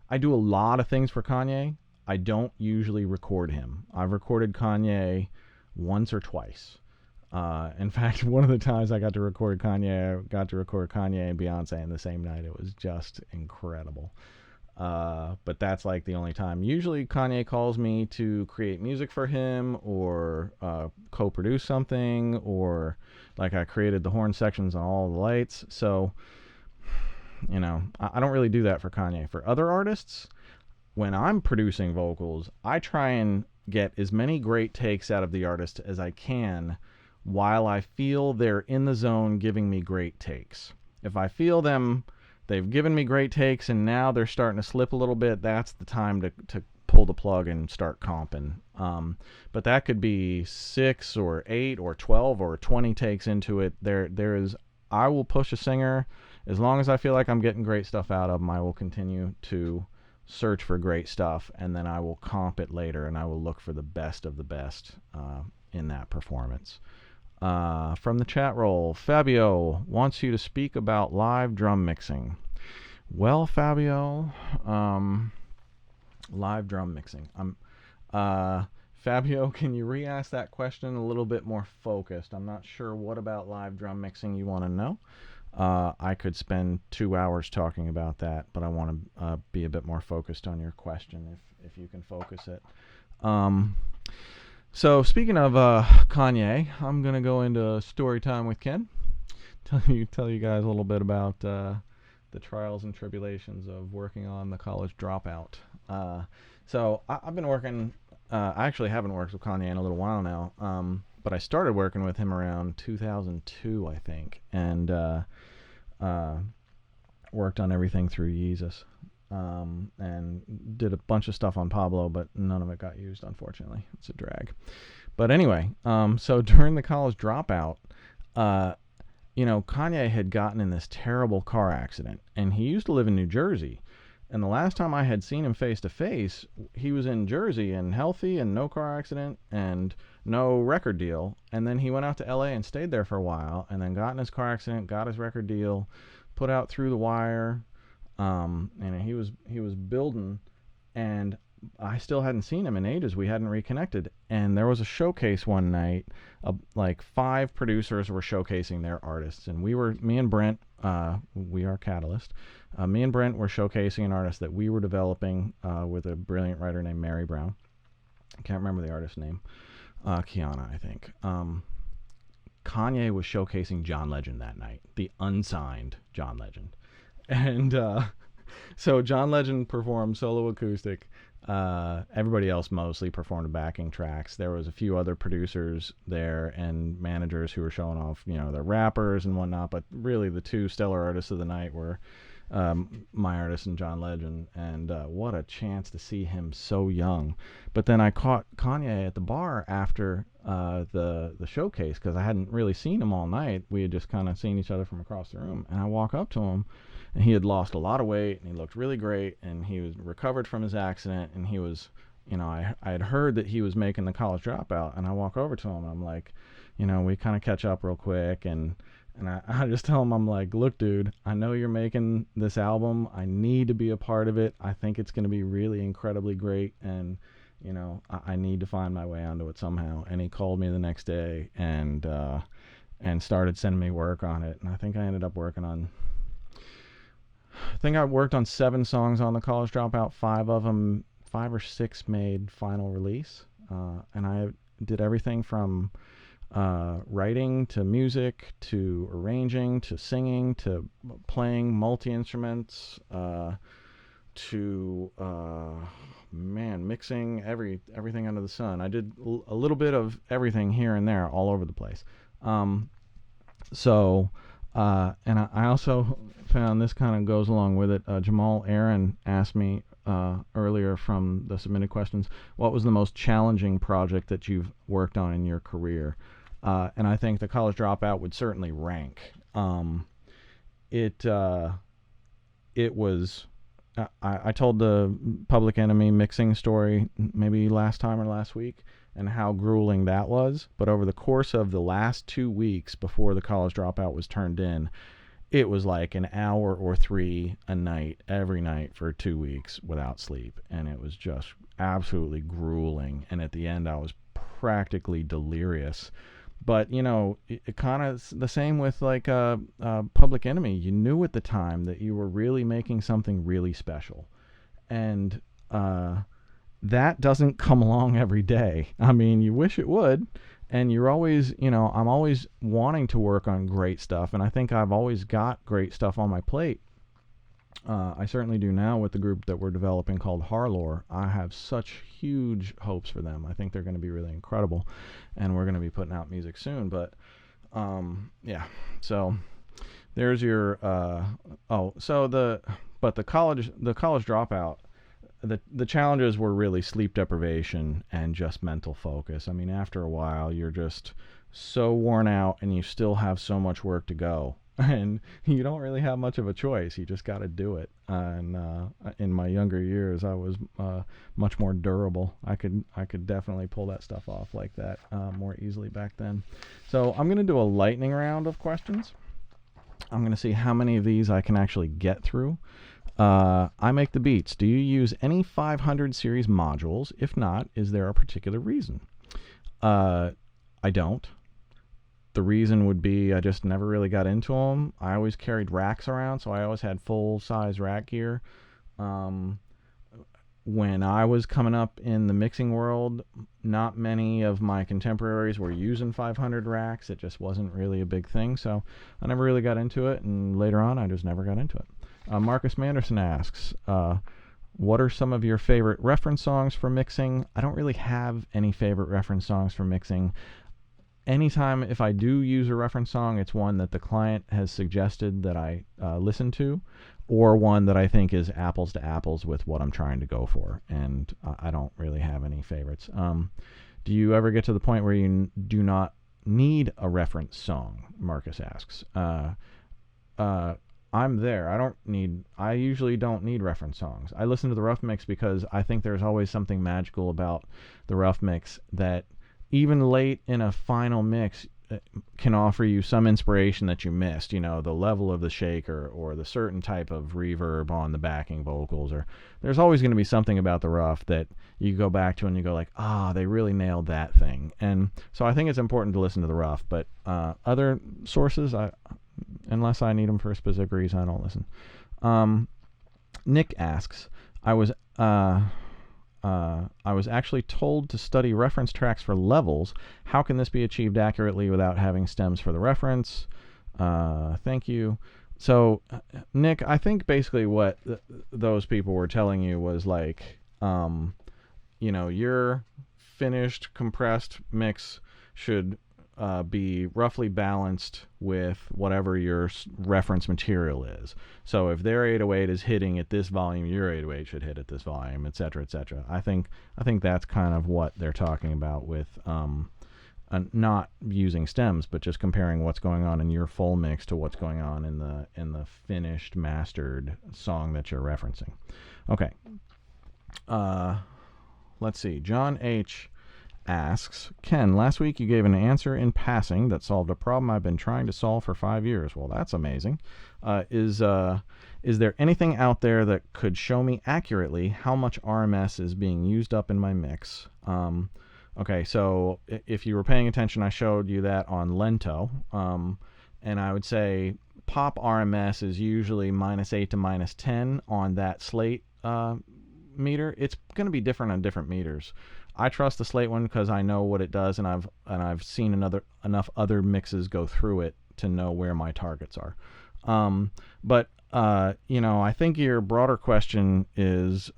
I do a lot of things for Kanye. I don't usually record him. I've recorded Kanye once or twice. In fact, one of the times I got to record Kanye and Beyonce in the same night. It was just incredible. But that's like the only time. Usually Kanye calls me to create music for him or co-produce something, or like I created the horn sections on all the lights. So, I don't really do that for Kanye. For other artists, when I'm producing vocals, I try and get as many great takes out of the artist as I can while I feel they're in the zone giving me great takes. If I feel they've given me great takes and now they're starting to slip a little bit, that's the time to pull the plug and start comping. But that could be 6 or 8 or 12 or 20 takes into it. I will push a singer as long as I feel like I'm getting great stuff out of them. I will continue to search for great stuff, and then I will comp it later, and I will look for the best of the best in that performance. From the chat roll, Fabio wants you to speak about live drum mixing. Well, Fabio, live drum mixing. Fabio, can you re-ask that question a little bit more focused? I'm not sure what about live drum mixing you want to know. I could spend 2 hours talking about that, but I want to be a bit more focused on your question if you can focus it. So speaking of Kanye, I'm going to go into Storytime with Ken. Tell you guys a little bit about the trials and tribulations of working on the College Dropout. So I've been working, I actually haven't worked with Kanye in a little while now, but I started working with him around 2002, I think, and worked on everything through Yeezus. And did a bunch of stuff on Pablo, but none of it got used, unfortunately. It's a drag. But anyway, so during the College Dropout, Kanye had gotten in this terrible car accident, and he used to live in New Jersey. And the last time I had seen him face to face, he was in Jersey and healthy and no car accident and no record deal. And then he went out to LA and stayed there for a while, and then got in his car accident, got his record deal, put out Through the Wire. And he was building, and I still hadn't seen him in ages. We hadn't reconnected, and there was a showcase one night. Like 5 producers were showcasing their artists, and me and Brent, we are Catalyst. Me and Brent were showcasing an artist that we were developing with a brilliant writer named Mary Brown. I can't remember the artist's name. Kiana, I think. Kanye was showcasing John Legend that night, the unsigned John Legend. And so John Legend performed solo acoustic. Everybody else mostly performed backing tracks. There was a few other producers there and managers who were showing off, their rappers and whatnot. But really, the 2 stellar artists of the night were my artist and John Legend. And what a chance to see him so young. But then I caught Kanye at the bar after the showcase, because I hadn't really seen him all night. We had just kind of seen each other from across the room, and I walk up to him, and he had lost a lot of weight, and he looked really great, and he was recovered from his accident, and he was, I had heard that he was making the College Dropout, and I walk over to him, and I'm like, we kind of catch up real quick, and I just tell him, I'm like, look, dude, I know you're making this album. I need to be a part of it. I think it's going to be really incredibly great, and I need to find my way onto it somehow. And he called me the next day and started sending me work on it. And I think I ended up working on, I worked on 7 songs on the College Dropout. 5 or 6 made final release. And I did everything from writing to music to arranging to singing to playing multi-instruments to mixing everything under the sun. I did a little bit of everything here and there all over the place. And I also found, this kind of goes along with it, Jamal Aaron asked me earlier from the submitted questions, what was the most challenging project that you've worked on in your career? And I think the College Dropout would certainly rank. It was, I told the Public Enemy mixing story maybe last time or last week, and how grueling that was. But over the course of the last 2 weeks before the College Dropout was turned in, it was like an hour or 3 a night, every night for 2 weeks without sleep. And it was just absolutely grueling. And at the end, I was practically delirious. But, it kind of the same with like Public Enemy. You knew at the time that you were really making something really special. And that doesn't come along every day. I mean, you wish it would. And you're always, I'm always wanting to work on great stuff. And I think I've always got great stuff on my plate. I certainly do now with the group that we're developing called Harlore. I have such huge hopes for them. I think they're going to be really incredible, and we're going to be putting out music soon. But yeah, so there's your the College Dropout. The challenges were really sleep deprivation and just mental focus. I mean, after a while, you're just so worn out, and you still have so much work to go. And you don't really have much of a choice. You just got to do it. And in my younger years, I was much more durable. I could definitely pull that stuff off like that more easily back then. So I'm going to do a lightning round of questions. I'm going to see how many of these I can actually get through. I make the beats. Do you use any 500 series modules? If not, is there a particular reason? I don't. The reason would be I just never really got into them. I always carried racks around, so I always had full-size rack gear. When I was coming up in the mixing world, not many of my contemporaries were using 500 racks. It just wasn't really a big thing, so I never really got into it, and later on I just never got into it. Marcus Manderson asks, what are some of your favorite reference songs for mixing? I don't really have any favorite reference songs for mixing. Anytime if I do use a reference song, it's one that the client has suggested that I listen to, or one that I think is apples to apples with what I'm trying to go for. And I don't really have any favorites. Do you ever get to the point where you do not need a reference song? Marcus asks. I'm there. I usually don't need reference songs. I listen to the rough mix because I think there's always something magical about the rough mix that even late in a final mix can offer you some inspiration that you missed, the level of the shaker or the certain type of reverb on the backing vocals, or there's always going to be something about the rough that you go back to and you go like, they really nailed that thing. And so I think it's important to listen to the rough, but other sources, unless I need them for a specific reason, I don't listen. Nick asks, I was actually told to study reference tracks for levels. How can this be achieved accurately without having stems for the reference? Thank you. So, Nick, I think basically what those people were telling you was like, your finished compressed mix should be roughly balanced with whatever your reference material is. So if their 808 is hitting at this volume, your 808 should hit at this volume, etc., etc. I think that's kind of what they're talking about with not using stems, but just comparing what's going on in your full mix to what's going on in the finished mastered song that you're referencing. Okay. Let's see. John H asks, Ken, last week you gave an answer in passing that solved a problem I've been trying to solve for 5 years. Well, that's amazing. Is there anything out there that could show me accurately how much RMS is being used up in my mix? Okay, so if you were paying attention, I showed you that on Lento, and I would say pop RMS is usually -8 to -10 on that Slate meter. It's going to be different on different meters. I trust the Slate one because I know what it does, and I've seen enough other mixes go through it to know where my targets are. But I think your broader question is,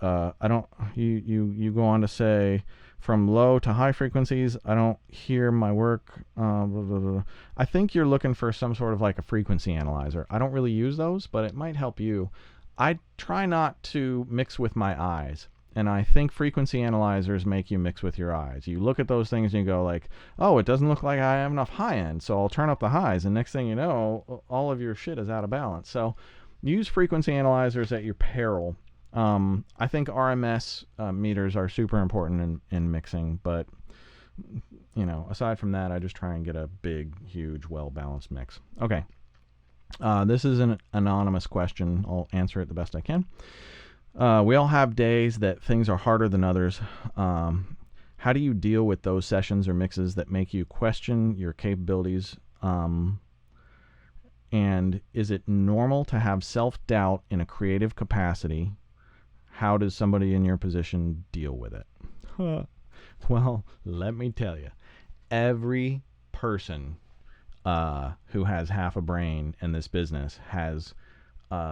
you go on to say, from low to high frequencies, I don't hear my work. Blah, blah, blah. I think you're looking for some sort of like a frequency analyzer. I don't really use those, but it might help you. I try not to mix with my eyes. And I think frequency analyzers make you mix with your eyes. You look at those things and you go like, oh, it doesn't look like I have enough high end, so I'll turn up the highs. And next thing you know, all of your shit is out of balance. So use frequency analyzers at your peril. I think RMS meters are super important in mixing, but aside from that, I just try and get a big, huge, well-balanced mix. Okay. This is an anonymous question. I'll answer it the best I can. We all have days that things are harder than others. How do you deal with those sessions or mixes that make you question your capabilities? And is it normal to have self-doubt in a creative capacity? How does somebody in your position deal with it? Well, let me tell you, every person who has half a brain in this business has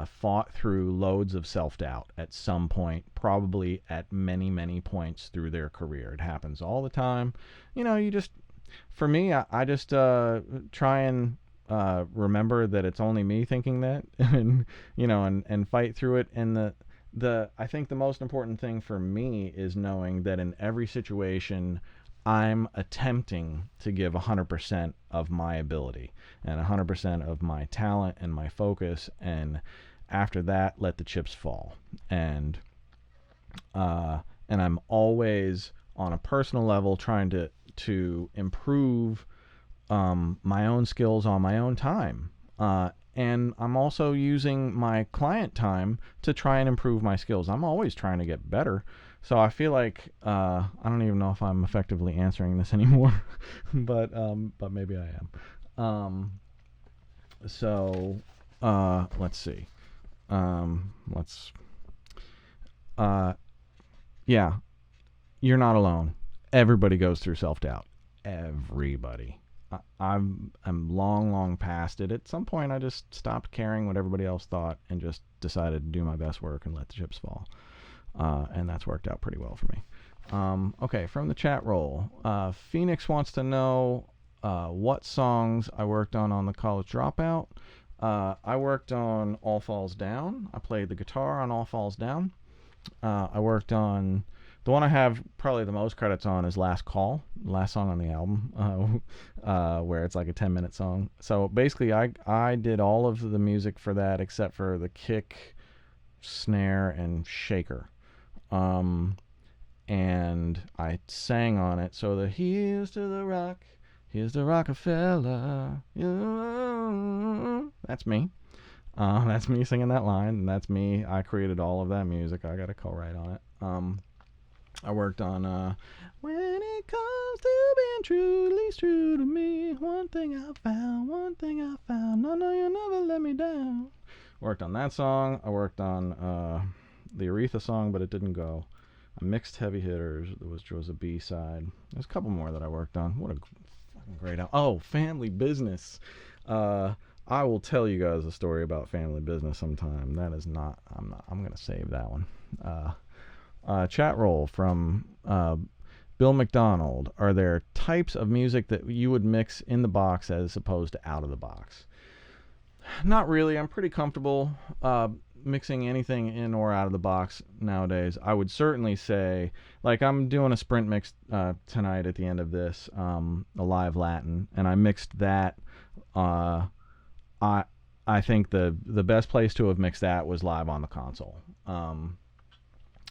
fought through loads of self-doubt at some point, probably at many, many points through their career. It happens all the time. For me, I just try and remember that it's only me thinking that, and fight through it. And I think the most important thing for me is knowing that in every situation, I'm attempting to give 100% of my ability and 100% of my talent and my focus, and after that, let the chips fall. And I'm always on a personal level trying to improve my own skills on my own time. And I'm also using my client time to try and improve my skills. I'm always trying to get better. So I feel like I don't even know if I'm effectively answering this anymore, but maybe I am. Let's see. Yeah, you're not alone. Everybody goes through self-doubt. Everybody. I'm long past it. At some point, I just stopped caring what everybody else thought and just decided to do my best work and let the chips fall. And that's worked out pretty well for me. Okay, from the chat roll, Phoenix wants to know what songs I worked on the College Dropout. I worked on All Falls Down. I played the guitar on All Falls Down. I worked on the one I have probably the most credits on is Last Call, the last song on the album, where it's like a 10-minute song. So basically, I did all of the music for that except for the kick, snare, and shaker. And I sang on it. So the here's to the rock, here's to Rockefeller. That's me. That's me singing that line, and that's me. I created all of that music. I got a co-write on it. I worked on when it comes to being truly true to me, one thing I found, no, you'll never let me down. Worked on that song. I worked on the Aretha song, but it didn't go. I mixed Heavy Hitters, which was a B-side. There's a couple more that I worked on. What a fucking great album. Oh, Family Business. I will tell you guys a story about Family Business sometime. I'm going to save that one. Chat roll from Bill McDonald. Are there types of music that you would mix in the box as opposed to out of the box? Not really. I'm pretty comfortable mixing anything in or out of the box nowadays, I would certainly say, like, I'm doing a sprint mix tonight at the end of this, a live Latin, and I mixed that. I I think the best place to have mixed that was live on the console.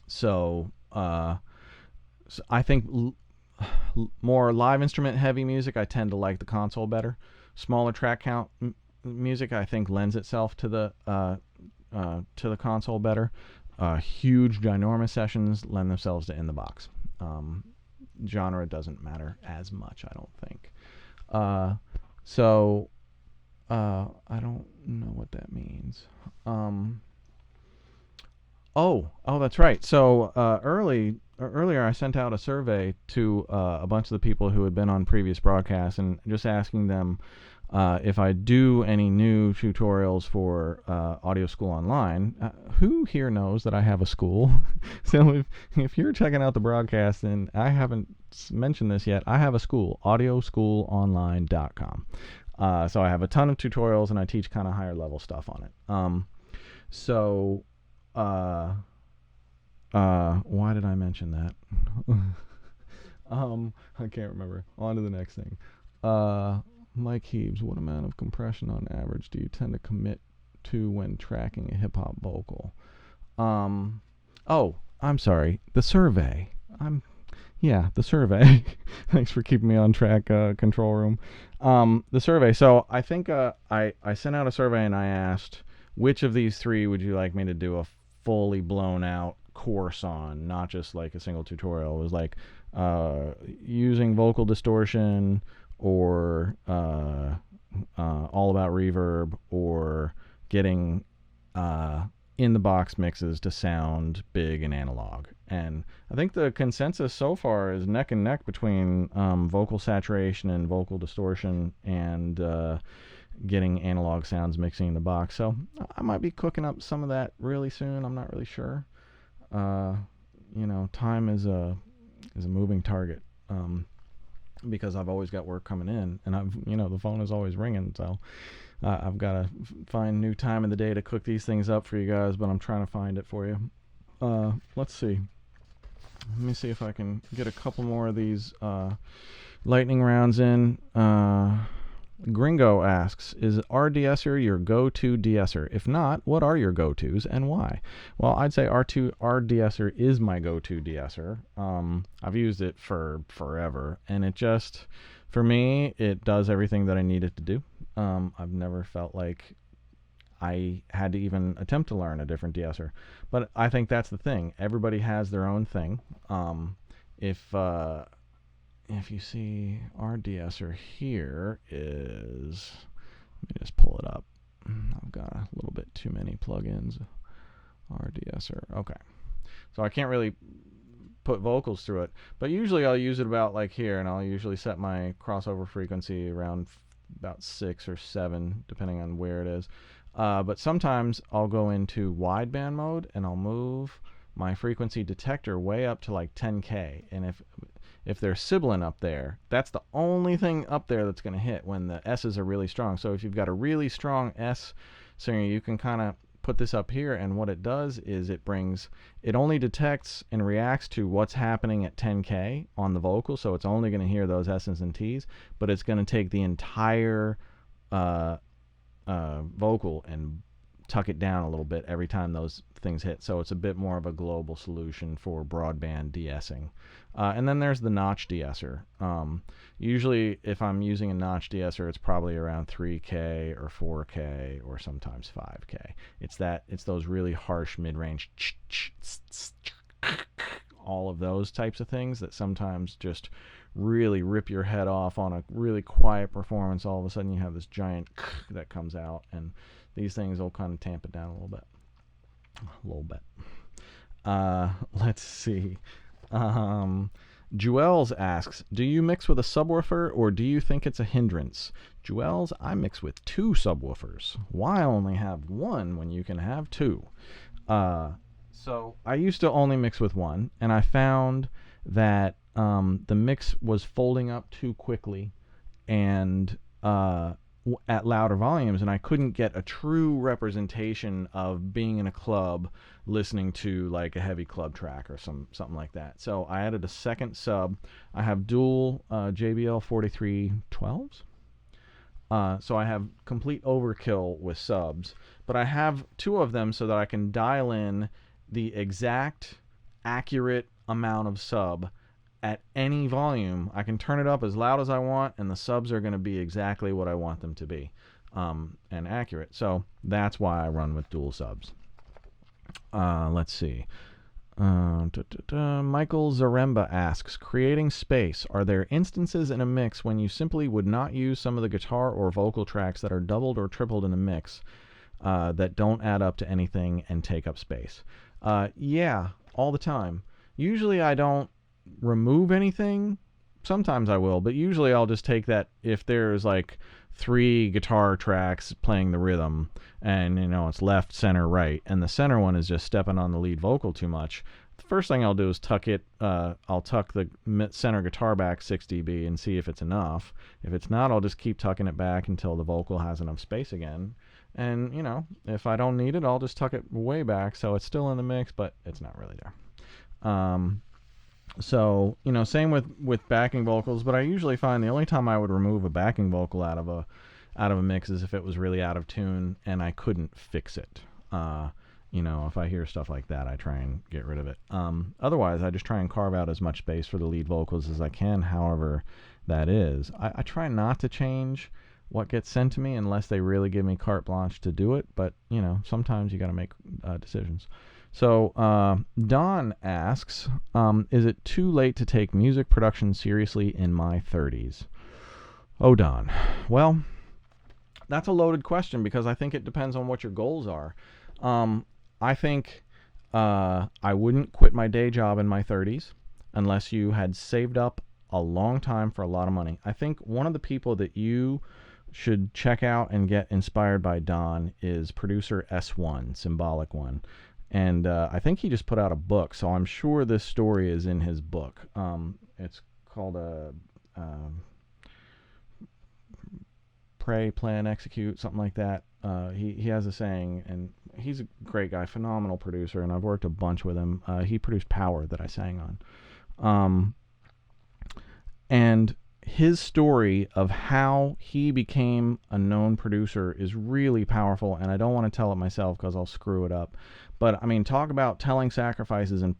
So I think more live instrument heavy music, I tend to like the console better. Smaller track count music, I think, lends itself to the console better. Huge, ginormous sessions lend themselves to in the box. Genre doesn't matter as much, I don't think. So I don't know what that means. Oh, that's right. So earlier I sent out a survey to a bunch of the people who had been on previous broadcasts, and just asking them if I do any new tutorials for Audio School Online. Who here knows that I have a school? So if you're checking out the broadcast and I haven't mentioned this yet, I have a school, audioschoolonline.com. So I have a ton of tutorials, and I teach kind of higher level stuff on it. Why did I mention that? I can't remember. On to the next thing. Mike Heaves, what amount of compression on average do you tend to commit to when tracking a hip hop vocal? I'm sorry. The survey. The survey. Thanks for keeping me on track, control room. The survey. So I think I sent out a survey, and I asked, which of these three would you like me to do a fully blown out course on, not just like a single tutorial. It was like using vocal distortion, or all about reverb, or getting in the box mixes to sound big and analog. And I think the consensus so far is neck and neck between vocal saturation and vocal distortion, and getting analog sounds mixing in the box. So I might be cooking up some of that really soon. I'm not really sure. Time is a moving target, because I've always got work coming in, and the phone is always ringing. So I've got to find new time in the day to cook these things up for you guys, but I'm trying to find it for you. Let's see. Let me see if I can get a couple more of these lightning rounds in. Gringo asks, is rDeEsser your go-to DeEsser? If not, what are your go-tos and why? Well, I'd say rDeEsser is my go-to DeEsser. I've used it for forever, and it just, for me, it does everything that I need it to do. I've never felt like I had to even attempt to learn a different DeEsser. But I think that's the thing. Everybody has their own thing. If you see rDeEsser here is, let me just pull it up. I've got a little bit too many plugins. rDeEsser. Okay. So I can't really put vocals through it, but usually I'll use it about like here, and I'll usually set my crossover frequency around about 6 or 7, depending on where it is. But sometimes I'll go into wideband mode, and I'll move my frequency detector way up to like 10K, and if there's sibilant up there, that's the only thing up there that's going to hit when the S's are really strong. So if you've got a really strong S singer, you can kind of put this up here, and what it does is it only detects and reacts to what's happening at 10K on the vocal, so it's only going to hear those S's and T's, but it's going to take the entire vocal and tuck it down a little bit every time those things hit. So it's a bit more of a global solution for broadband de-essing. And then there's the notch de-esser. Usually if I'm using a notch de-esser, it's probably around 3K or 4K or sometimes 5K. It's those really harsh mid-range, all of those types of things that sometimes just really rip your head off on a really quiet performance. All of a sudden you have this giant that comes out, and these things will kind of tamp it down a little bit. Let's see. Juels asks, do you mix with a subwoofer, or do you think it's a hindrance? Juels, I mix with 2 subwoofers. Why only have one when you can have 2? So I used to only mix with one, and I found that the mix was folding up too quickly, and at louder volumes, and I couldn't get a true representation of being in a club listening to like a heavy club track or something like that. So I added a second sub. I have dual JBL 4312s. So I have complete overkill with subs, but I have two of them so that I can dial in the exact accurate amount of sub at any volume. I can turn it up as loud as I want, and the subs are going to be exactly what I want them to be, and accurate. So that's why I run with dual subs. Let's see. Michael Zaremba asks, creating space. Are there instances in a mix when you simply would not use some of the guitar or vocal tracks that are doubled or tripled in a mix that don't add up to anything and take up space? Yeah, all the time. Usually I don't remove anything. Sometimes I will, but usually I'll just take that if there's like 3 guitar tracks playing the rhythm and it's left, center, right, and the center one is just stepping on the lead vocal too much. The first thing I'll do is I'll tuck the center guitar back 6 dB and see if it's enough. If it's not, I'll just keep tucking it back until the vocal has enough space again. And if I don't need it, I'll just tuck it way back so it's still in the mix, but it's not really there. So, same with backing vocals, but I usually find the only time I would remove a backing vocal out of a mix is if it was really out of tune and I couldn't fix it. If I hear stuff like that, I try and get rid of it. Otherwise, I just try and carve out as much space for the lead vocals as I can, however that is. I try not to change what gets sent to me unless they really give me carte blanche to do it, but, sometimes you got to make decisions. So Don asks, is it too late to take music production seriously in my 30s? Oh, Don. Well, that's a loaded question because I think it depends on what your goals are. I think I wouldn't quit my day job in my 30s unless you had saved up a long time for a lot of money. I think one of the people that you should check out and get inspired by, Don, is producer S1, Symbolic One. And I think he just put out a book, so I'm sure this story is in his book. It's called Pray, Plan, Execute, something like that. He has a saying, and he's a great guy, phenomenal producer, and I've worked a bunch with him. He produced Power that I sang on. And his story of how he became a known producer is really powerful, and I don't want to tell it myself because I'll screw it up. But I mean, talk about telling sacrifices and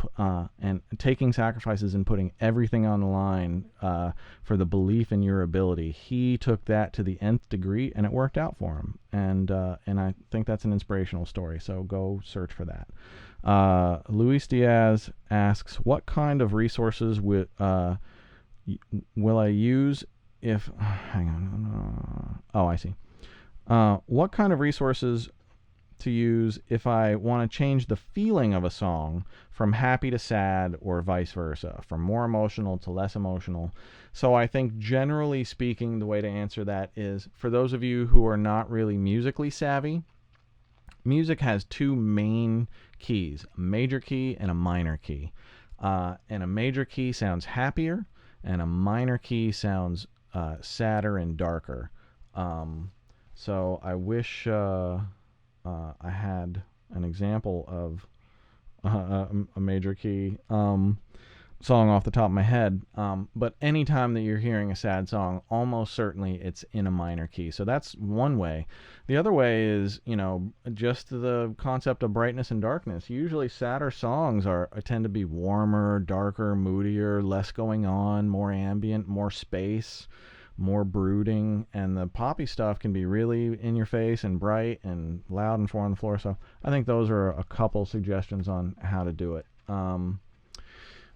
taking sacrifices and putting everything on the line for the belief in your ability. He took that to the nth degree, and it worked out for him. And I think that's an inspirational story. So go search for that. Luis Diaz asks, what kind of resources will I use if... Hang on. Oh, I see. What kind of resources to use if I want to change the feeling of a song from happy to sad or vice versa, from more emotional to less emotional? So I think generally speaking, the way to answer that is, for those of you who are not really musically savvy, music has 2 main keys, a major key and a minor key. And a major key sounds happier, and a minor key sounds sadder and darker. So I wish I had an example of a major key song off the top of my head. But anytime that you're hearing a sad song, almost certainly it's in a minor key. So that's one way. The other way is, just the concept of brightness and darkness. Usually sadder songs tend to be warmer, darker, moodier, less going on, more ambient, more space, more brooding, and the poppy stuff can be really in your face and bright and loud and 4 on the floor. So I think those are a couple suggestions on how to do it.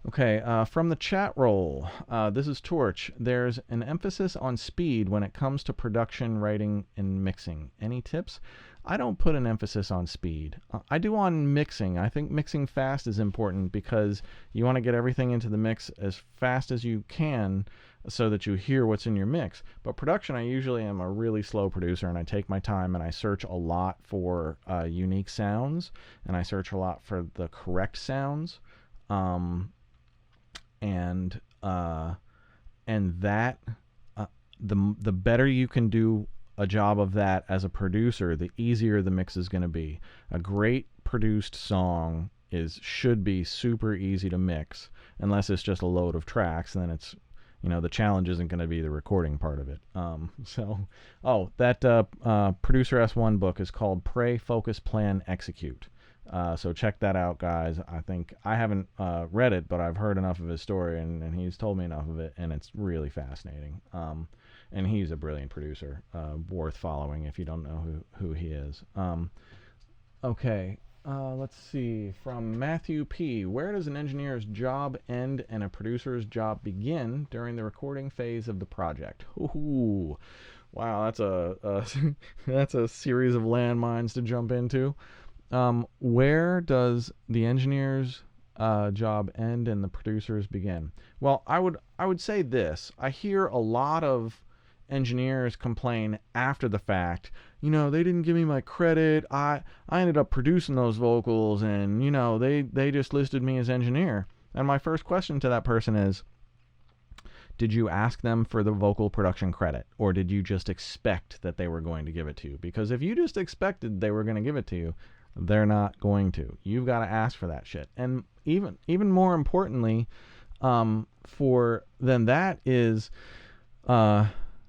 Okay, from the chat roll, this is Torch. There's an emphasis on speed when it comes to production, writing, and mixing. Any tips? I don't put an emphasis on speed. I do on mixing. I think mixing fast is important because you want to get everything into the mix as fast as you can so that you hear what's in your mix. But production, I usually am a really slow producer, and I take my time and I search a lot for unique sounds, and I search a lot for the correct sounds. And that the better you can do a job of that as a producer, the easier the mix is going to be. A great produced song should be super easy to mix, unless it's just a load of tracks, and then it's, the challenge isn't going to be the recording part of it. That Producer S1 book is called Pray, Focus, Plan, Execute. So check that out, guys. I haven't read it, but I've heard enough of his story, and he's told me enough of it, and it's really fascinating. And he's a brilliant producer, worth following if you don't know who he is. Okay, let's see. From Matthew P. Where does an engineer's job end and a producer's job begin during the recording phase of the project? Ooh, wow, that's that's a series of landmines to jump into. Where does the engineer's job end and the producer's begin? Well, I would say this. I hear a lot of engineers complain after the fact. They didn't give me my credit. I ended up producing those vocals, and they just listed me as engineer. And my first question to that person is, did you ask them for the vocal production credit, or did you just expect that they were going to give it to you? Because if you just expected they were going to give it to you, they're not going to. You've got to ask for that shit. And even more importantly, than that is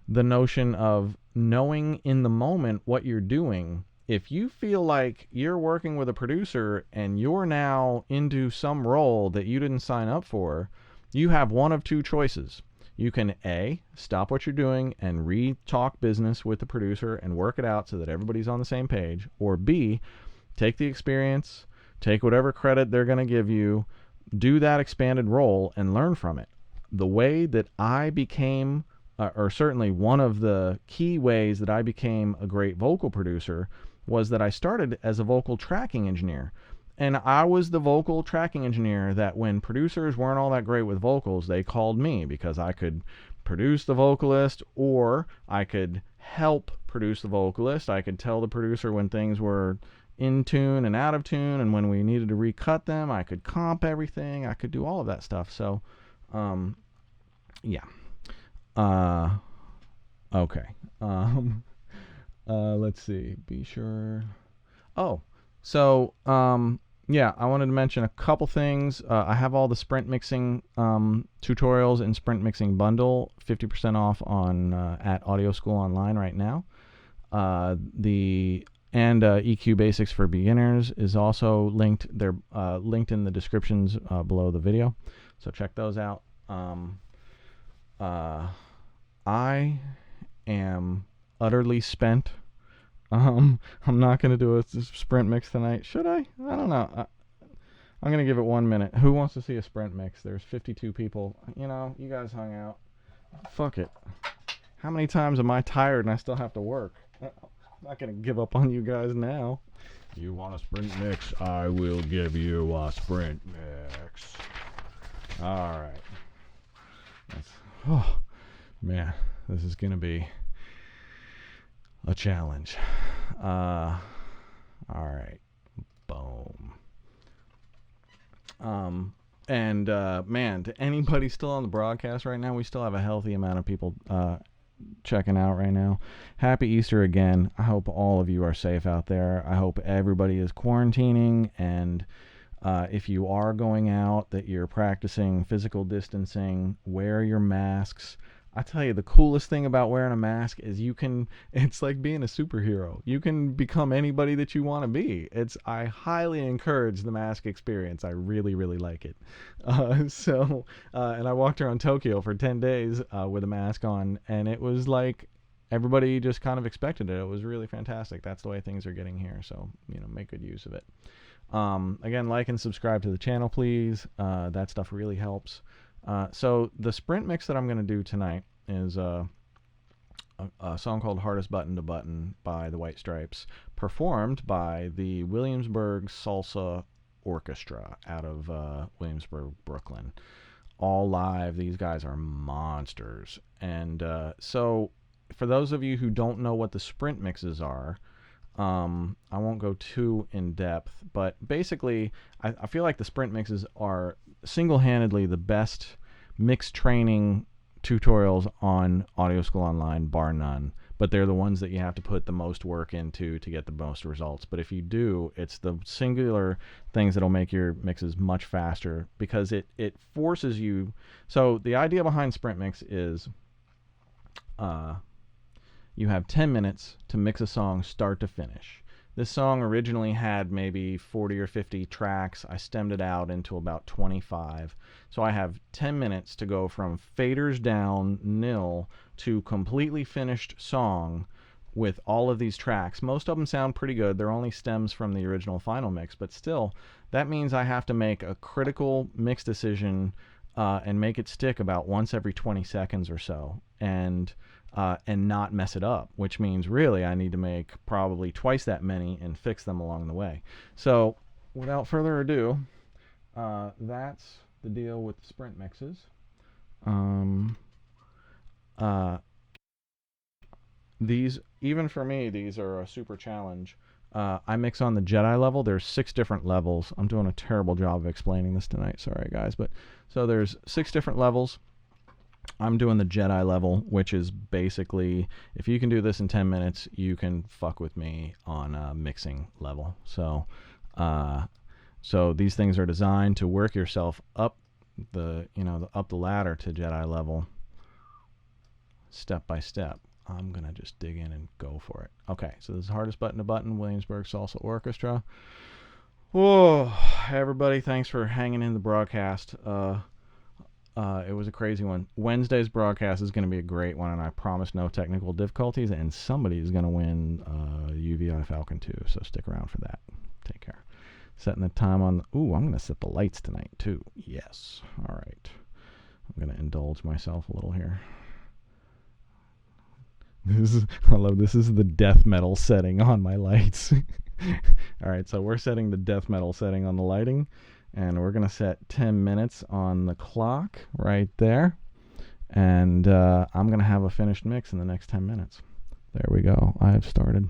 the notion of knowing in the moment what you're doing. If you feel like you're working with a producer and you're now into some role that you didn't sign up for, you have one of two choices. You can A, stop what you're doing and re-talk business with the producer and work it out so that everybody's on the same page, or B, take the experience, take whatever credit they're going to give you, do that expanded role, and learn from it. The way that I became, or certainly one of the key ways that I became a great vocal producer, was that I started as a vocal tracking engineer. And I was the vocal tracking engineer that when producers weren't all that great with vocals, they called me, because I could produce the vocalist, or I could help produce the vocalist. I could tell the producer when things were in tune and out of tune, and when we needed to recut them, I could comp everything. I could do all of that stuff. So, yeah. Okay. Let's see. Be sure. Oh, so, yeah, I wanted to mention a couple things. I have all the Sprint mixing tutorials in Sprint Mixing Bundle, 50% off on at Audio School Online right now. EQ Basics for Beginners is also linked. They're linked in the descriptions below the video, so check those out. I am utterly spent. I'm not going to do a sprint mix tonight. Should I? I don't know. I'm going to give it 1 minute. Who wants to see a sprint mix? There's 52 people. You guys hung out. Fuck it. How many times am I tired and I still have to work? I'm not going to give up on you guys now. You want a sprint mix? I will give you a sprint mix. All right. Oh, man. This is going to be a challenge. All right. Boom. Man, to anybody still on the broadcast right now, we still have a healthy amount of people checking out right now. Happy Easter again. I hope all of you are safe out there. I hope everybody is quarantining, and if you are going out, that you're practicing physical distancing, wear your masks. I tell you, the coolest thing about wearing a mask is it's like being a superhero. You can become anybody that you want to be. I highly encourage the mask experience. I really, really like it. And I walked around Tokyo for 10 days with a mask on, and it was like everybody just kind of expected it. It was really fantastic. That's the way things are getting here. So, make good use of it. Again, like and subscribe to the channel, please. That stuff really helps. So the sprint mix that I'm going to do tonight is a song called Hardest Button to Button by the White Stripes, performed by the Williamsburg Salsa Orchestra out of Williamsburg, Brooklyn. All live. These guys are monsters. And so for those of you who don't know what the sprint mixes are, I won't go too in depth, but basically I feel like the sprint mixes are single-handedly the best mix training tutorials on Audio School Online, bar none. But they're the ones that you have to put the most work into to get the most results. But if you do, it's the singular things that'll make your mixes much faster, because it forces you. So the idea behind Sprint Mix is you have 10 minutes to mix a song start to finish. This song originally had maybe 40 or 50 tracks. I stemmed it out into about 25. So I have 10 minutes to go from faders down, nil, to completely finished song with all of these tracks. Most of them sound pretty good. They're only stems from the original final mix, but still, that means I have to make a critical mix decision and make it stick about once every 20 seconds or so. And not mess it up, which means really I need to make probably twice that many and fix them along the way. So without further ado, that's the deal with Sprint mixes. These, even for me, these are a super challenge. I mix on the Jedi level. There's 6 different levels. I'm doing a terrible job of explaining this tonight. Sorry, guys. But so there's 6 different levels. I'm doing the Jedi level, which is basically, if you can do this in 10 minutes, you can fuck with me on mixing level. So these things are designed to work yourself up up the ladder to Jedi level, step by step. I'm gonna just dig in and go for it. Okay, so this is Hardest Button to Button, Williamsburg Salsa Orchestra. Whoa, everybody, thanks for hanging in the broadcast. It was a crazy one. Wednesday's broadcast is going to be a great one, and I promise no technical difficulties, and somebody is going to win UVI Falcon 2, so stick around for that. Take care. Setting the time on... Ooh, I'm going to set the lights tonight, too. Yes. All right. I'm going to indulge myself a little here. I love this. This is the death metal setting on my lights. All right, so we're setting the death metal setting on the lighting. And we're going to set 10 minutes on the clock right there. And I'm going to have a finished mix in the next 10 minutes. There we go. I have started.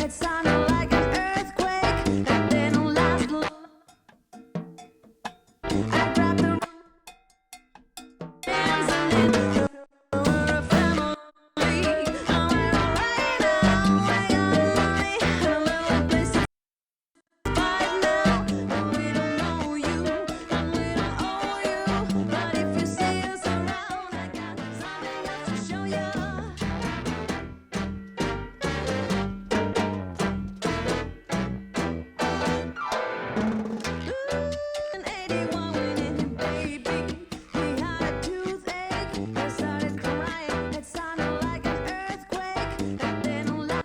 It sounded like an earthquake that didn't last long. I grabbed the hands and then we're a family. I'm right now, I got money, a little place to fight now. We don't know you, and we don't owe you, but if you see us around, I got something else to show you. In 81 we didn't have baby. We had a toothache. I started crying. It sounded like an earthquake that didn't last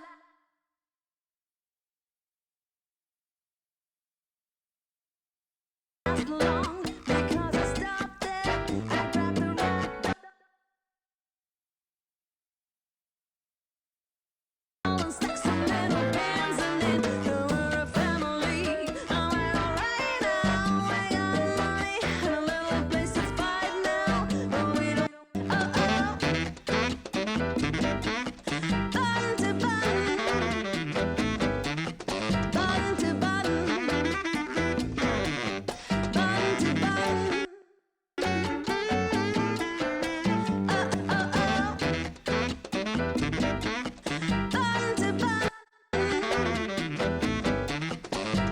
long because I stopped it. I grabbed the and stuck some little pins and then we're a family. I'm right now, I got money, and a little place to fight now, but we don't. Button to button, button to button, button to button. Button to button,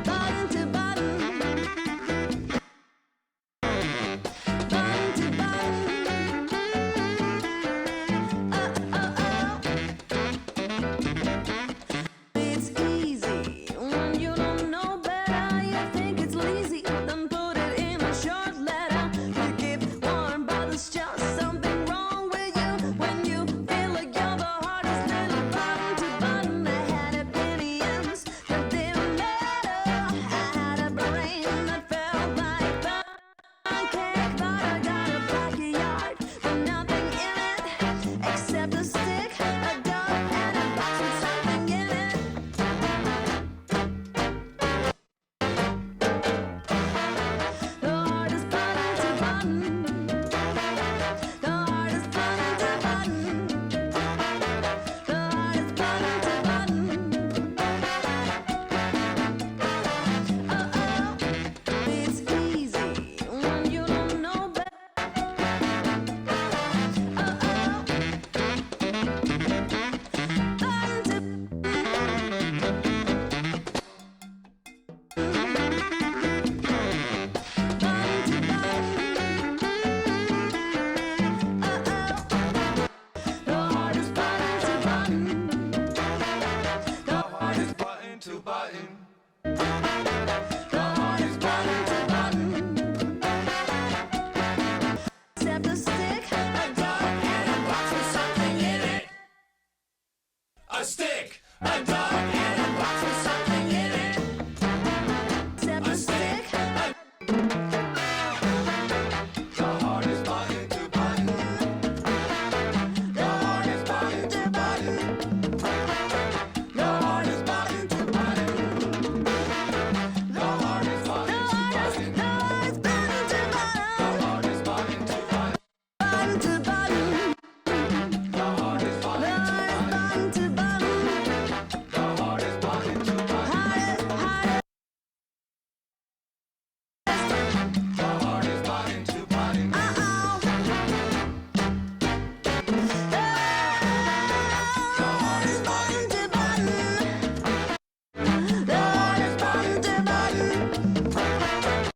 button to button, button to button. It's easy when you don't know better. You think it's lazy, then put it in a short letter. You keep wondering, but there's just something wrong with you when you feel like you're the hardest little button to button. I had opinions that didn't matter. I had a brain that felt like pancake. Thought I got a backyard, but nothing in it except a stick, a dog, and a box with something in it. The hardest button to button. The hardest button to button. The hardest button to button. It's easy when you don't know better. Button to the hardest button to button. The hardest button to button. The hardest button to button. Except a stick, a dog, and a box with something in it. A stick, a dog, and a box with something in it. Except a stick, the hardest button to button. The hardest button to button. The hardest button to button. The hardest button to button. The hardest button to button. The hardest button to button. Button to button. The hardest button to button. The hardest button to button. Hardest, hardest. The hardest button to button. The hardest button to button. The hardest button to button.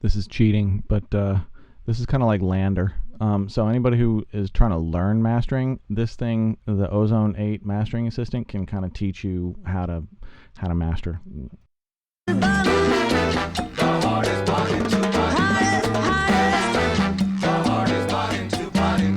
This is cheating, but this is kind of like Lander. So anybody who is trying to learn mastering, this thing, the Ozone 8 mastering assistant, can kind of teach you how to master. The hardest button to button. Hardest, hardest. The hardest button to button.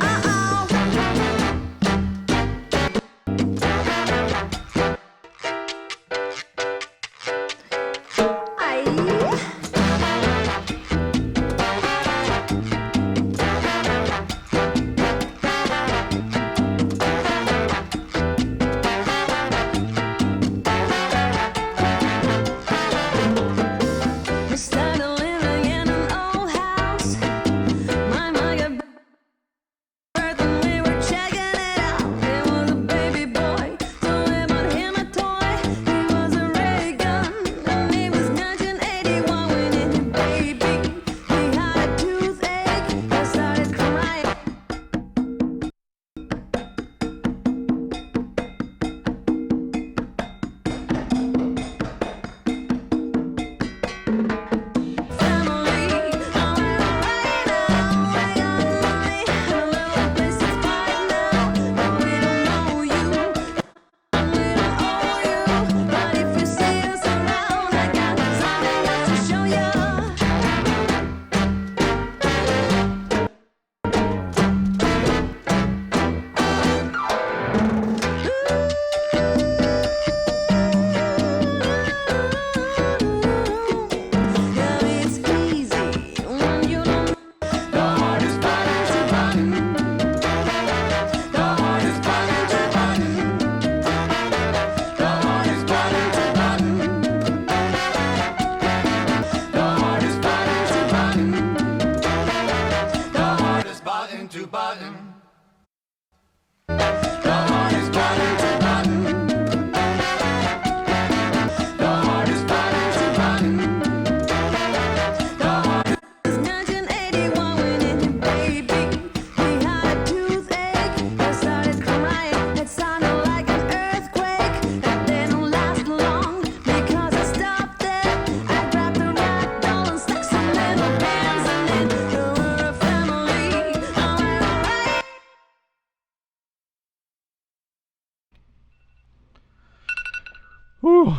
Whew.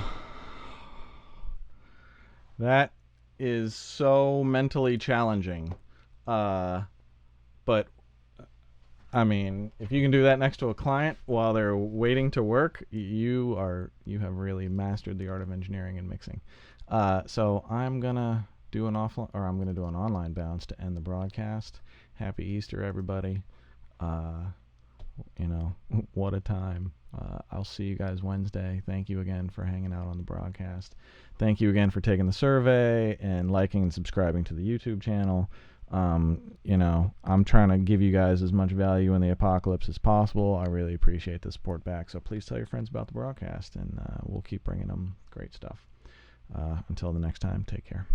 That is so mentally challenging. But I mean, if you can do that next to a client while they're waiting to work, you have really mastered the art of engineering and mixing. So I'm gonna do an online bounce to end the broadcast. Happy Easter, everybody. You know, what a time. I'll see you guys Wednesday. Thank you again for hanging out on the broadcast. Thank you again for taking the survey and liking and subscribing to the YouTube channel. You know, I'm trying to give you guys as much value in the apocalypse as possible. I really appreciate the support back. So please tell your friends about the broadcast, and we'll keep bringing them great stuff. Until the next time, take care.